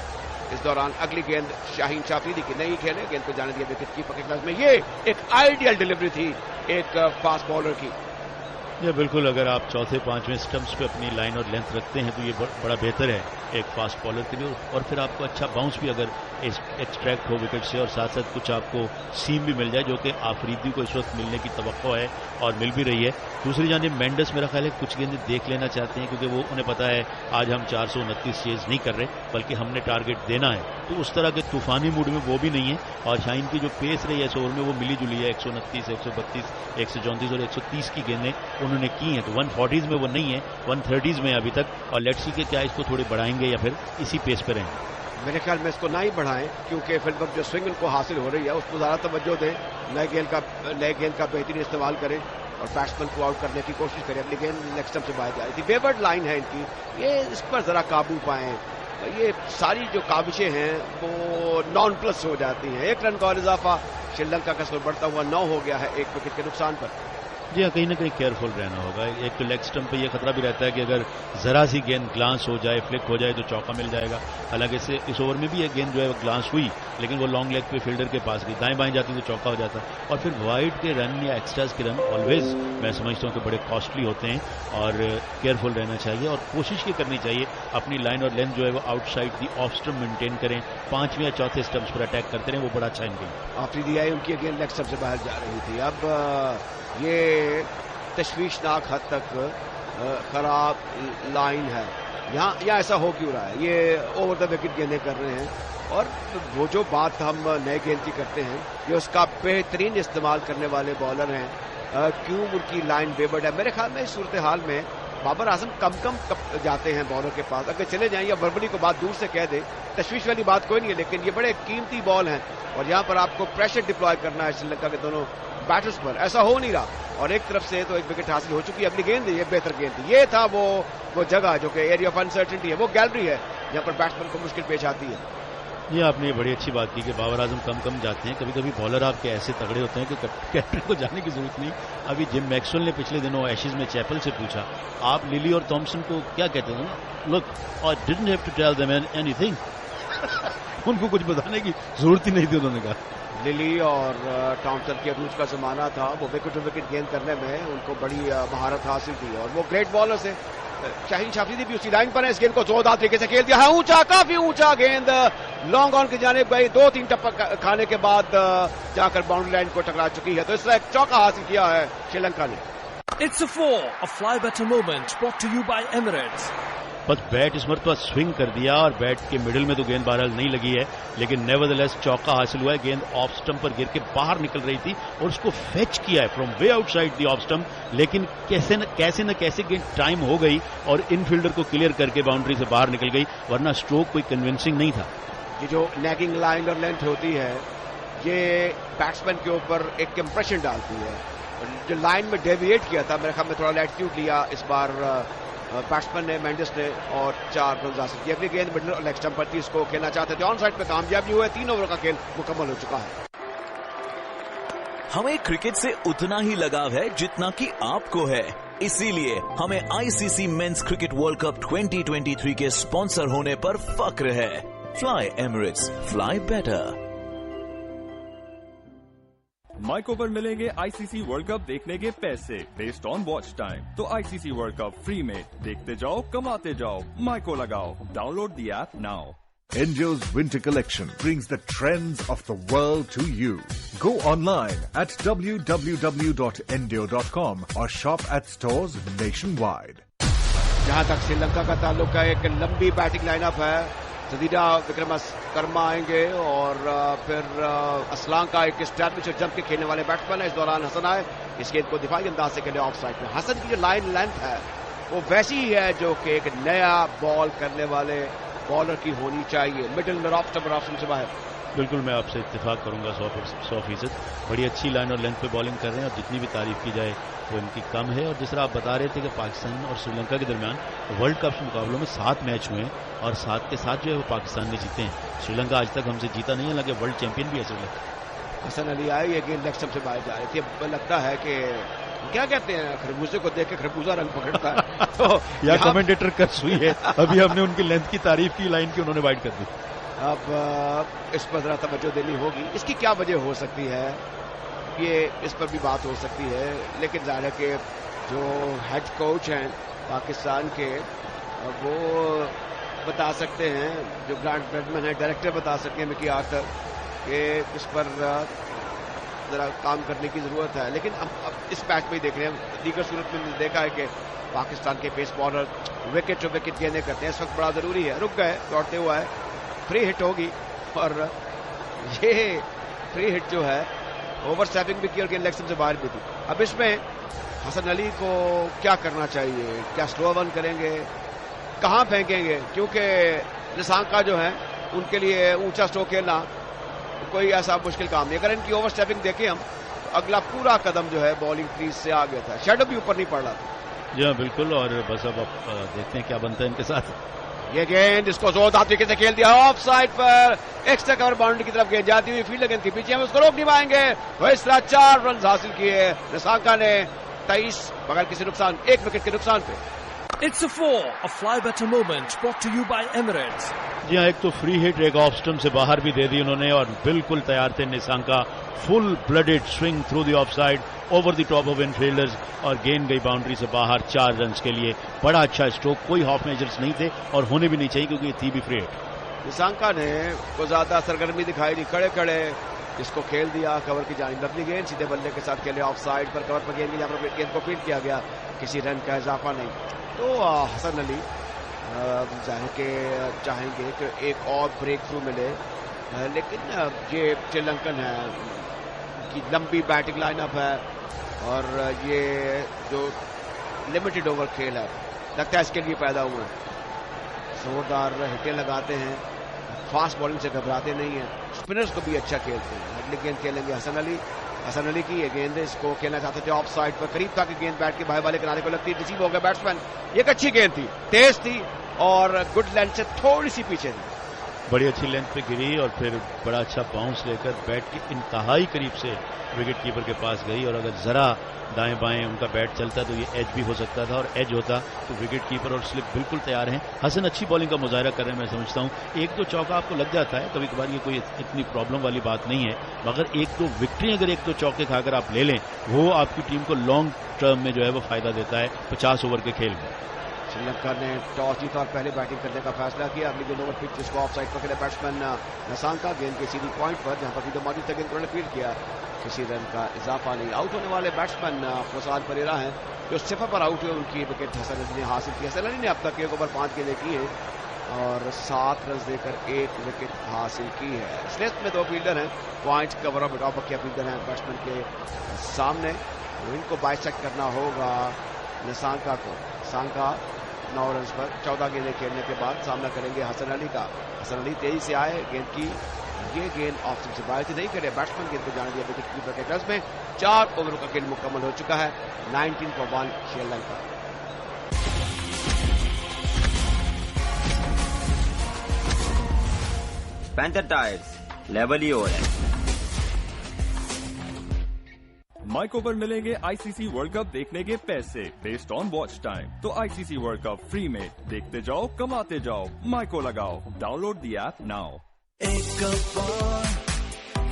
इस दौरान अगली गेंद शाहीन अफरीदी की नहीं खेले, गेंद को जाने दिया विकेट कीपर के खिलाफ में। ये एक आइडियल डिलीवरी थी एक फास्ट बॉलर की। ये बिल्कुल, अगर आप चौथे पांचवें स्टंप्स पे अपनी लाइन और लेंथ रखते हैं तो ये बड़ा बेहतर है एक फास्ट बॉलर के लिए, और फिर आपको अच्छा बाउंस भी अगर एक्सट्रैक्ट हो विकेट से, और साथ साथ कुछ आपको सीम भी मिल जाए, जो कि आफरीदी को इस वक्त मिलने की तवक्को है और मिल भी रही है। दूसरी जानिब मेंडिस मेरा ख्याल है कुछ गेंदें देख लेना चाहते हैं, क्योंकि वो उन्हें पता है आज हम 429 चेज नहीं कर रहे बल्कि हमने टारगेट देना है, तो उस तरह के तूफानी मूड में वो भी नहीं है। और शाहीन की जो पेस रही है इस ओवर में वो मिली जुली है, 129, 132, 134 और 130 की गेंदें उन्होंने की हैं, तो 140s में वो नहीं है, 130s में अभी तक। और लेट्स सी कि क्या इसको थोड़े बढ़ाएंगे या फिर इसी पेस पर रहेंगे। मेरे ख्याल में इसको ना ही बढ़ाएं, क्योंकि फिर वक्त जो स्विंग उनको हासिल हो रही है उसको ज्यादा तवज्जो दें, नए गेंद का बेहतरीन इस्तेमाल करें और बैट्समैन को आउट करने की कोशिश करें। अपनी गेंद लेग स्टंप से बाहर जा रही थी, बेवर्ड लाइन है इनकी, ये इस पर जरा काबू पाएं। ये सारी जो काविशें हैं वो नॉन प्लस हो जाती हैं। 1 रन का और इजाफा, श्रीलंका का स्कोर बढ़ता हुआ 9 हो गया है 1 विकेट के नुकसान पर। जी हाँ, कहीं ना कहीं केयरफुल रहना होगा। एक तो लेग स्टंप पे ये खतरा भी रहता है कि अगर जरा सी गेंद ग्लांस हो जाए, फ्लिक हो जाए तो चौका मिल जाएगा। हालांकि इस ओवर में भी एक गेंद जो है वो ग्लांस हुई, लेकिन वो लॉन्ग लेग पे फील्डर के पास गई, दाएं बाएं जाती तो चौका हो जाता। और फिर वाइड के रन या एक्स्ट्राज के रन ऑलवेज मैं समझता हूँ कि बड़े कॉस्टली होते हैं और केयरफुल रहना चाहिए और कोशिश ये करनी चाहिए अपनी लाइन और लेंथ जो है वो outside the off stump maintain करें, 5वें या चौथे स्टंप्स पर अटैक करते रहे, वो बड़ा अच्छा इनके लिए। आफरीदी आई, उनकी गेंद लेग स्टंप से बाहर जा रही थी। अब ये तशवीशनाक हद तक खराब लाइन है, यहाँ ऐसा हो क्यों रहा है? ये ओवर द विकेट गेंदें कर रहे हैं, और वो जो बात हम नए गेंद की करते हैं ये उसका बेहतरीन इस्तेमाल करने वाले बॉलर हैं। क्यों उनकी लाइन बेवर्ड है? मेरे ख्याल में इस सूरत हाल में बाबर आजम कम जाते हैं बॉलर के पास, अगर चले जाएं या वर्बली को बात दूर से कह दे, तशवीश वाली बात कोई नहीं है, लेकिन ये बड़े कीमती बॉल हैं और यहाँ पर आपको प्रेशर डिप्लॉय करना है श्रीलंका के दोनों बैटर्स पर। ऐसा हो नहीं रहा और एक तरफ से तो 1 विकेट हासिल हो चुकी है। अगली गेंद ये बेहतर गेंद थी, ये था वो जगह जो कि एरिया ऑफ अनसर्टेनिटी है, वो गैलरी है जहाँ पर बैट्समैन को मुश्किल पेश आती है। ये आपने बड़ी अच्छी बात की कि बाबर आजम कम जाते हैं। कभी कभी बॉलर आपके ऐसे तगड़े होते हैं कि कैप्टन को जाने की जरूरत नहीं। अभी जिम मैक्सवेल ने पिछले दिनों एशेज में चैपल से पूछा, आप लिली और थॉमसन को क्या कहते हैं? Look, I didn't have to tell them anything. उनको कुछ बताने की जरूरत ही नहीं थी, उन्होंने कहा। लिली और टॉमसन की अरूज का जमाना था, वो विकेट टू विकेट गेंद करने में उनको बड़ी महारत हासिल थी और वो ग्रेट बॉलर से। शाहीन अफरीदी भी उसी लाइन पर है, इस गेंद को जोरदार तरीके से खेल दिया है, ऊंचा, काफी ऊंचा गेंद लॉन्ग ऑन की जानिब गई, 2-3 टप्पा खाने के बाद जाकर बाउंड्री लाइन को टकरा चुकी है, तो इस तरह एक चौका हासिल किया है श्रीलंका ने। It's a 4, a fly better moment brought to you by Emirates. बस बैट इस मरतबा स्विंग कर दिया और बैट के मिडिल में तो गेंद बहरहाल नहीं लगी है, लेकिन नेवरदलेस चौका हासिल हुआ है। गेंद ऑफ स्टंप पर गिर के बाहर निकल रही थी और उसको फेच किया है from way outside the off stump, लेकिन कैसे न कैसे गेंद टाइम हो गई और इनफील्डर को क्लियर करके बाउंड्री से बाहर निकल गई, वरना स्ट्रोक कोई कन्विंसिंग नहीं था। ये जो नैगिंग लाइन और लेंथ होती है ये बैट्समैन के ऊपर एक इंप्रेशन डालती है। जो लाइन में डेविएट किया था, मेरे ख्याल में थोड़ा लैटिट्यूड लिया इस बार बैट्समैन ने, मेंडिस ने, और 4 रन हासिल किए। अपनी गेंद मिडल और लेग स्टंप पर थी, इसको खेलना चाहते थे, ऑन साइड पे कामयाबी हुए। 3 ओवर का खेल मुकम्मल हो चुका है। हमें क्रिकेट से उतना ही लगाव है जितना कि आपको है, इसीलिए हमें ICC men's cricket world cup 2023 के स्पॉन्सर होने पर फक्र है। Fly Emirates, fly better. Myco पर मिलेंगे आईसीसी वर्ल्ड कप देखने के पैसे बेस्ड ऑन वॉच टाइम। तो आईसीसी वर्ल्ड कप फ्री में देखते जाओ, कमाते जाओ, माइको लगाओ। Download the app now. Enjo's winter collection brings the trends of the world to you. Go online at www.endio.com or shop at stores nationwide. जहां तक श्रीलंका का ताल्लुक है, एक लंबी बैटिंग लाइनअप है। सदीरा विक्रमस्कर्मा आएंगे और फिर असलांका एक स्टैब्लिश और जंप के खेलने वाले बैट्समैन है। इस दौरान हसन आए, इस गेंद को दिफाई अंदाज से खेले ऑफ साइड में। हसन की जो लाइन लेंथ है वो वैसी ही है जो कि एक नया बॉल करने वाले बॉलर की होनी चाहिए। मिडिल में ऑफ स्टंप से बाहर। बिल्कुल मैं आपसे इत्तेफाक करूंगा 100%। बड़ी अच्छी लाइन और लेंथ पे बॉलिंग कर रहे हैं और जितनी भी तारीफ की जाए वो इनकी कम है। और जिस तरह आप बता रहे थे कि पाकिस्तान और श्रीलंका के दरमियान वर्ल्ड कप मुकाबलों में 7 मैच हुए हैं और 7 के 7 जो है वो पाकिस्तान ने जीते हैं। श्रीलंका आज तक हमसे जीता नहीं है, हालांकि वर्ल्ड चैंपियन भी है श्रीलंका। हसन अली आए, ये गेंद लेग स्टंप से बाहर जा रही थी। अब लगता है कि क्या कहते हैं, खरबूजे को देख के खरबूजा रंग पकड़ता है। तो या कमेंटेटर कस हुई है। अभी हमने उनकी लेंथ की तारीफ की, लाइन की उन्होंने वाइड कर दी। अब इस पर जरा तवज्जो देनी होगी। इसकी क्या वजह हो सकती है, ये इस पर भी बात हो सकती है। लेकिन जाहिर है कि जो हेड कोच हैं पाकिस्तान के वो बता सकते हैं, जो ग्रांट ब्रेडमैन है डायरेक्टर बता सकते हैं मिकी आर्थर, कि इस पर जरा काम करने की जरूरत है। लेकिन अब इस मैच में ही देख रहे हैं, दीगर सूरत में देखा है कि पाकिस्तान के pace bowler wicket to wicket गेंदें करते हैं। इस वक्त बड़ा जरूरी है। रुक गए, दौड़ते हुआ है, फ्री हिट होगी और ये फ्री हिट जो है ओवर स्टैपिंग भी की और गेंद लेग स्टंप से बाहर भी थी। अब इसमें हसन अली को क्या करना चाहिए, क्या स्लो वन करेंगे, कहां फेंकेंगे, क्योंकि निशांका जो है उनके लिए ऊंचा स्ट्रोक खेलना कोई ऐसा मुश्किल काम नहीं। अगर इनकी ओवर स्टैपिंग देखें हम, तो अगला पूरा कदम जो है बॉलिंग क्रीज से आ गया था, शेडो भी ऊपर नहीं पड़ रहा था। जी हाँ बिल्कुल। और बस अब देखते हैं क्या बनता है इनके साथ। ये गेंद इसको जोरदार तरीके से खेल दिया ऑफ साइड पर, एक्स्ट्रा कवर बाउंड्री की तरफ गेंद जाती हुई फील्डर गेंद के पीछे, हम उसको रोक नहीं पाएंगे। तो इस तरह 4 रन हासिल किए निशांका ने, 23 बगैर किसी नुकसान, 1 विकेट के नुकसान पे। It's a 4, a fly better moment brought to you by Emirates. जी हाँ, एक तो फ्री हिट एक ऑफ स्टंप से बाहर भी दे दी उन्होंने और बिल्कुल तैयार थे Nissanka. Full blooded swing through the off side over the top of infielders और गेंद गई बाउंड्री से बाहर 4 रन के लिए। बड़ा अच्छा स्ट्रोक, कोई हाफ मेजर्स नहीं थे और होने भी नहीं चाहिए क्योंकि ये थी भी फ्री हिट। निशांका ने को ज्यादा सरगर्मी दिखाई दी, खड़े खड़े इसको खेल दिया कवर की जानिब। अपनी गेंद सीधे बल्ले के साथ खेले ऑफ साइड पर, कवर पर गेंद, यहाँ पर गेंद को फील्ड किया गया, किसी रन का इजाफा नहीं। तो हसन अली जाहिर के चाहेंगे कि एक और ब्रेक थ्रू मिले, लेकिन ये श्रीलंकन है कि लंबी बैटिंग लाइनअप है और ये जो लिमिटेड ओवर खेल है लगता है इसके लिए पैदा हुए। जोरदार हिटें लगाते हैं, फास्ट बॉलिंग से घबराते नहीं है, स्पिनर्स को भी अच्छा खेलते हैं। अगली गेंद खेलेंगे हसन अली। हसन अली की ये गेंद, इसको खेलना चाहते थे ऑफ साइड पर, करीब था कि गेंद बैट के बाहर वाले किनारे को लगती, रिसीव हो गया बैट्समैन। एक अच्छी गेंद थी, तेज थी और गुड लेंथ से थोड़ी सी पीछे थी। बड़ी अच्छी लेंथ पे गिरी और फिर बड़ा अच्छा बाउंस लेकर बैट के इंतहाई करीब से विकेट कीपर के पास गई। और अगर जरा दाएं बाएं उनका बैट चलता तो ये एज भी हो सकता था और एज होता तो विकेट कीपर और स्लिप बिल्कुल तैयार हैं। हसन अच्छी बॉलिंग का मुजाहरा कर रहे हैं, मैं समझता हूं 1-2 चौका आपको लग जाता है कभी कभार, ये कोई इतनी प्रॉब्लम वाली बात नहीं है, मगर 1-2 विकेटें अगर 1-2 चौके खाकर आप ले लें वो आपकी टीम को लॉन्ग टर्म में जो है वो फायदा देता है 50 ओवर के खेल में। श्रीलंका ने टॉस जीता और पहले बैटिंग करने का फैसला किया। अगली गेंद ओवर पिच जिसको ऑफ साइड पर खेले बैट्समैन निशांका, गेंद के सीधी पॉइंट पर जहां पर फील्डर मौजूद था, गेंद को फील्ड किया, किसी रन का इजाफा नहीं। आउट होने वाले बैट्समैन फसाद परेरा हैं जो सिफर पर आउट हुए, उनकी विकेट हसन अली ने हासिल की। हसन अली ने अब तक 1 ओवर 5 गेंदें की है और 7 रन देकर 1 विकेट हासिल की है। स्लेथ में 2 फील्डर हैं, point cover of top Bakiya fielder हैं बैट्समैन के सामने, इनको बाइसेक्ट करना होगा निशांका को। निशांका 9 रन पर 14 गेंदें खेलने के बाद सामना करेंगे हसन अली का। हसन अली तेजी से आए, गेंद की ये गेंद ऑफ स्टंप से बाहर थी, नहीं करे बैट्समैन गेंद को जाने दिया विकेट कीपर के टच में। 4 ओवरों का खेल मुकम्मल हो चुका है। 19 for 1 Sri Lanka. Panther tyres level ही हो है। माइको पर मिलेंगे आईसीसी वर्ल्ड कप देखने के पैसे बेस्ड ऑन वॉच टाइम। तो आईसीसी वर्ल्ड कप फ्री में देखते जाओ, कमाते जाओ, माइको लगाओ। Download the app now. एक कप और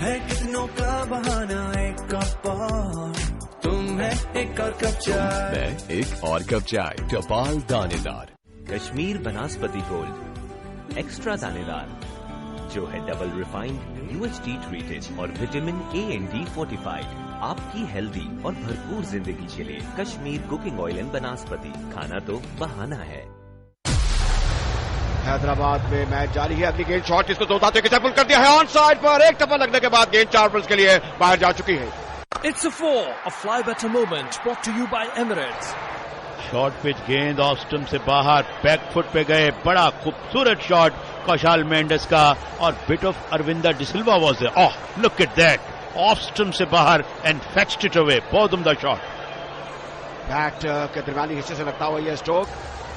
है कितनों का बहाना, एक कप और तुम है एक और कप चाय। मैं एक और कप चाय, टपाल दानेदार। कश्मीर बनास्पति गोल्ड एक्स्ट्रा दानेदार, जो है डबल रिफाइंड, यूएचटी ट्रीटेड और विटामिन ENG फोर्टिफाइड। आपकी हेल्दी और भरपूर जिंदगी के लिए Kashmir cooking oil and Banaspati, खाना तो बहाना है। हैदराबाद में मैच जारी है। अगली गेंद शॉट इसको दौड़ाते हुए पुल कर दिया है ऑन साइड पर। एक टप्पा लगने के बाद गेंद 4 रन के लिए बाहर जा चुकी है। It's a 4, a fly better moment brought to you by Emirates. Short pitch गेंद ऑफ स्टंप से बाहर, बैक फुट पे गए, बड़ा खूबसूरत शॉट कौशाल मेंडिस का, और bit of Aravinda de Silva was there. Oh look at that, off stump से बाहर एंड फेच्ड इट अवे। बहुत उम्दा शॉट। बैट के दरमियानी हिस्से से लगता हुआ ये स्ट्रोक,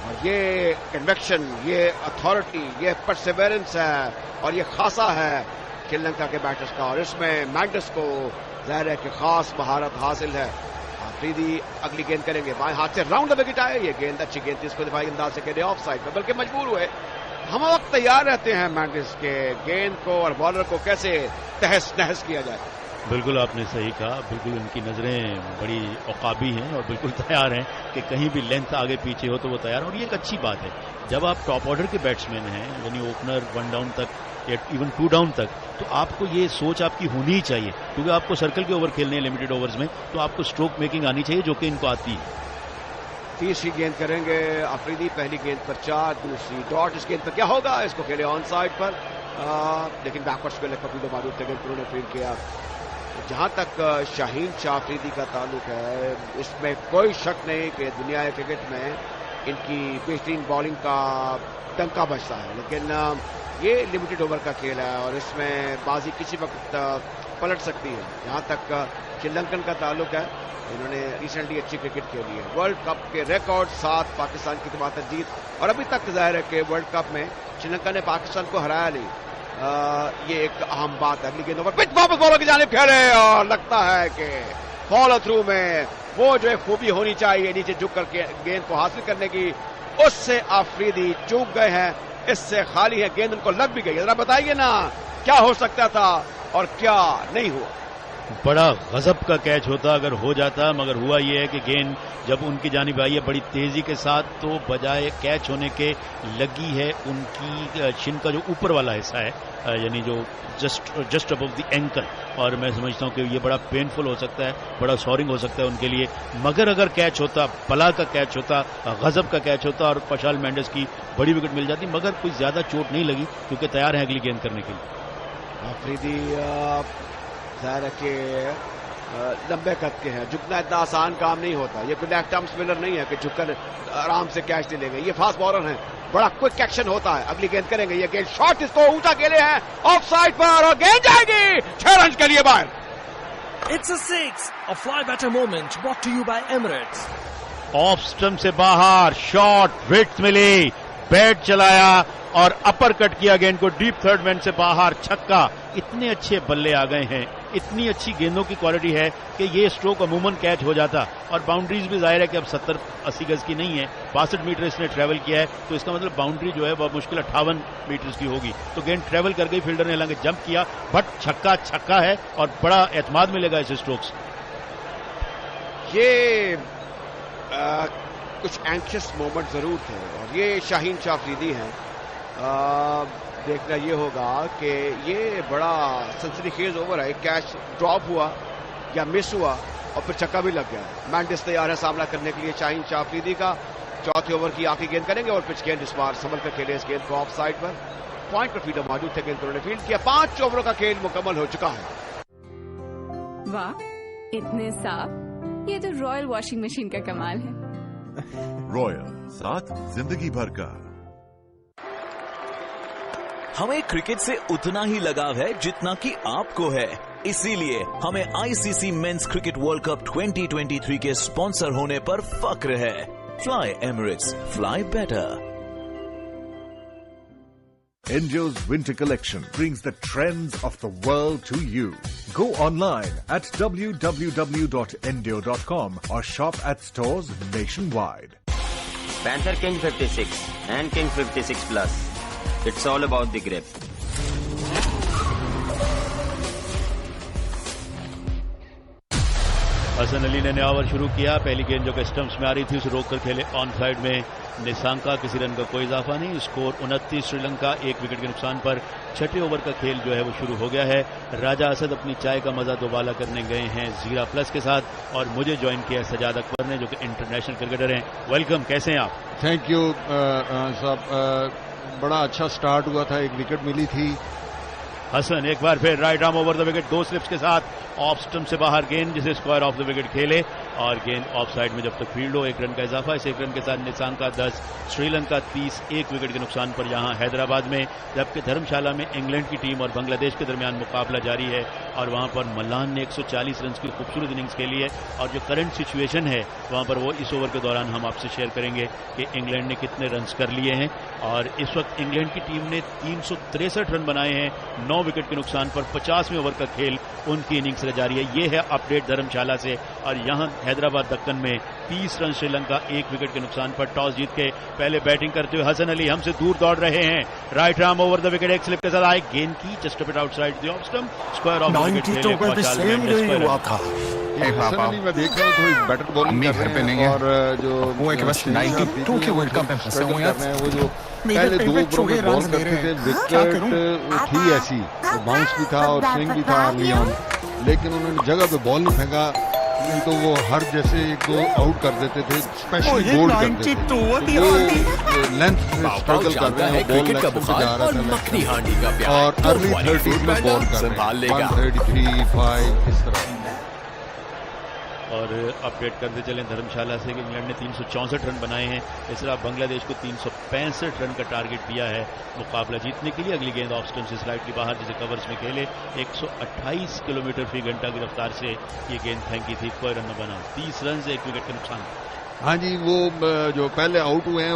और ये कन्वेक्शन, ये अथॉरिटी, ये परसिवेरेंस है, और ये खासा है श्रीलंका के बैटर्स का। और इसमें मैंडिस को जाहिर है कि खास महारत हासिल है। आफरीदी अगली गेंद करेंगे, बाएं हाथ से राउंड द विकेट आए। ये गेंद अच्छी गेंद थी, इसको दिफाई अंदाज से खेले ऑफ साइड पर, बल्कि मजबूर हुए। हम वक्त तैयार रहते हैं मैंडिस के गेंद को और बॉलर को कैसे तहस नहस किया जाए। बिल्कुल आपने सही कहा, बिल्कुल उनकी नजरें बड़ी औकाबी हैं और बिल्कुल तैयार हैं कि कहीं भी लेंथ आगे पीछे हो तो वो तैयार। और ये एक अच्छी बात है, जब आप टॉप ऑर्डर के बैट्समैन हैं, यानी ओपनर 1 डाउन तक या इवन 2 डाउन तक, तो आपको ये सोच आपकी होनी ही चाहिए, क्योंकि आपको सर्कल के ओवर खेलने हैं लिमिटेड ओवर्स में, तो आपको स्ट्रोक मेकिंग आनी चाहिए, जो कि इनको आती है। तीसरी गेंद करेंगे अफरीदी, पहली गेंद पर 4, दूसरी डॉट। इस गेंद पर क्या होगा, इसको खेले ऑन साइड पर, लेकिन बैकवर्ड स्पिनर कपिल मौजूद थे, गेंद पर उन्होंने फील्ड किया। जहां तक शाहीन शाह अफरीदी का ताल्लुक है, इसमें कोई शक नहीं कि दुनिया क्रिकेट में इनकी बेहतरीन बॉलिंग का डंका बजता है, लेकिन ये लिमिटेड ओवर का खेल है और इसमें बाजी किसी वक्त पलट सकती है। जहां तक श्रीलंकन का ताल्लुक है, इन्होंने रिसेंटली अच्छी क्रिकेट खेली है। वर्ल्ड कप के रिकॉर्ड 7 पाकिस्तान की तबादला जीत, और अभी तक जाहिर है कि वर्ल्ड कप में श्रीलंका ने पाकिस्तान को हराया नहीं। ये एक अहम बात है। अगली गेंद पर पिच वापस बॉलर की जानिब खेले, और लगता है कि फॉलो थ्रू में वो जो एक खूबी होनी चाहिए नीचे झुक करके गेंद को हासिल करने की, उससे अफरीदी चूक गए हैं। इससे खाली है, गेंद उनको लग भी गई। जरा बताइए ना क्या हो सकता था और क्या नहीं हुआ। बड़ा गजब का कैच होता अगर हो जाता, मगर हुआ यह है कि गेंद जब उनकी जानिब आई है बड़ी तेजी के साथ, तो बजाय कैच होने के लगी है उनकी शिन का जो ऊपर वाला हिस्सा है, यानी जो जस्ट अबव द एंकल, और मैं समझता हूं कि ये बड़ा पेनफुल हो सकता है, बड़ा सॉरिंग हो सकता है उनके लिए। मगर अगर कैच होता, बला का कैच होता, गजब का कैच होता और कौशाल मेंडिस की बड़ी विकेट मिल जाती, मगर कोई ज्यादा चोट नहीं लगी क्योंकि तैयार है अगली गेंद करने के लिए। अफरीदी जाहिर है कि लंबे कद के हैं, झुकना इतना आसान काम नहीं होता। ये कोई लेफ्ट आर्म स्पिनर नहीं है कि झुककर आराम से कैच ले लेंगे। ये फास्ट बॉलर हैं, बड़ा क्विक एक्शन होता है। अगली गेंद करेंगे, ये गेंद शॉट इसको ऊंचा खेले हैं ऑफ साइड पर, और गेंद जाएगी 6 रन के लिए बाहर। It's a 6, a fly better moment brought to you by Emirates. Of stump से बाहर शॉट, विड्थ मिली, बैट चलाया और अपर कट किया गेंद को डीप थर्ड मैन से बाहर, छक्का। इतने अच्छे बल्ले आ गए हैं, इतनी अच्छी गेंदों की क्वालिटी है कि ये स्ट्रोक अमूमन कैच हो जाता। और बाउंड्रीज भी जाहिर है कि अब 70-80 गज की नहीं है, 62 मीटर इसने ट्रेवल किया है, तो इसका मतलब बाउंड्री जो है वह मुश्किल 58 मीटर की होगी। तो गेंद ट्रेवल कर गई, फील्डर ने हालांकि जंप किया, बट छक्का है और बड़ा एतमाद मिलेगा इस स्ट्रोक से। ये कुछ एंक्शियस मोमेंट जरूर थे, और ये शाहीन शाह अफरीदी हैं। देखना ये होगा कि ये बड़ा सनसनीखेज ओवर है। कैच ड्रॉप हुआ या मिस हुआ और फिर छक्का भी लग गया। मेंडिस तैयार है सामना करने के लिए शाहीन शाह अफरीदी का। चौथे ओवर की आखिरी गेंद करेंगे और पिच गेंद इस बार संभल कर खेले इस गेंद को ऑफ साइड पर। पॉइंट पर फील्डर मौजूद थे, गेंद उन्होंने फील्ड किया। 5 ओवरों का खेल मुकम्मल हो चुका है। वाह, इतने साफ, ये तो रॉयल वॉशिंग मशीन का कमाल है। रॉयल, साथ जिंदगी भर का। हमें क्रिकेट से उतना ही लगाव है जितना कि आपको है, इसीलिए हमें ICC men's cricket world cup 2023 के स्पॉन्सर होने पर फक्र है। Fly Emirates, fly better. Enjo's winter collection brings the trends of the world to you. Go online at www.endio.com or shop at stores nationwide. Panther King 56 and King 56 Plus. It's all about the grip. Hasan Ali ने नया over शुरू किया। पहली गेंद जो कि stumps में आ रही थी उसे रोककर खेले ऑन साइड में निशांका। किसी रन का कोई इजाफा नहीं। स्कोर 29 श्रीलंका, 1 विकेट के नुकसान पर छठे ओवर का खेल जो है वो शुरू हो गया है। राजा असद अपनी चाय का मजा दोबारा करने गए हैं जीरा प्लस के साथ और मुझे ज्वाइन किया सजाद अकबर ने जो कि इंटरनेशनल क्रिकेटर हैं। वेलकम, कैसे हैं आप? थैंक यू साहब, बड़ा अच्छा स्टार्ट हुआ था, 1 विकेट मिली थी। हसन एक बार फिर right arm over the wicket, 2 slips के साथ ऑफ स्टंप से बाहर गेंद जिसे स्क्वायर ऑफ द विकेट खेले और गेंद ऑफ साइड में जब तक फील्ड हो 1 रन का इजाफा। इस 1 रन के साथ निशांका 10, श्रीलंका 30, 1 विकेट के नुकसान पर यहां हैदराबाद में। जबकि धर्मशाला में इंग्लैंड की टीम और बांग्लादेश के दरमियान मुकाबला जारी है और वहां पर मलान ने 140 रन की खूबसूरत इनिंग्स खेली है और जो करंट सिचुएशन है वहां पर वो इस ओवर के दौरान हम आपसे शेयर करेंगे कि इंग्लैंड ने कितने रन कर लिए हैं। और इस वक्त इंग्लैंड की टीम ने 363 रन बनाए हैं 9 विकेट के नुकसान पर। 50वें ओवर का खेल उनकी इनिंग्स रह जारी है। ये है अपडेट धर्मशाला से। और यहां हैदराबाद दक्कन में 30 रन श्रीलंका, 1 विकेट के नुकसान पर। टॉस जीत के पहले बैटिंग करते हुए हसन अली हमसे दूर दौड़ रहे हैं। Right arm over the wicket, 1 slip के साथ आए गेंद की just a bit outside the off stump, square of the wicket खेले। हसन अली मैं देख रहा हूं थोड़ी बेटर बॉलिंग कर रहे हैं और जो वो एक बस 92 के वर्ल्ड कप में फंसे हुए हैं। वो जो पहले 2 ओवरों में बॉल करते थे, विकेट थी ऐसी, बाउंस भी था और स्विंग भी था अर्ली ऑन, लेकिन उन्होंने जगह पे बॉल नहीं फेंका, नहीं तो वो हर जैसे 1-2 आउट कर देते थे, स्पेशली बोल्ड करते थे। तो वो लेंथ में स्ट्रगल कर रहे हैं, बॉल लेग पे जा रहा था और अर्ली 30s में बॉल कर रहे हैं, 133, 5 इस तरह। और अपडेट करते चलें धर्मशाला से कि इंग्लैंड ने 364 रन बनाए हैं। इस तरह बांग्लादेश को 365 रन का टारगेट दिया है मुकाबला जीतने के लिए। अगली गेंद ऑफ स्टंप से स्लाइटली बाहर जिसे कवर्स में खेले 128 किलोमीटर फी घंटा की रफ्तार से ये गेंद फेंकी थी, कोई रन न बना। 30 रन से 1 विकेट के नुकसान। हाँ जी, वो जो पहले आउट हुए हैं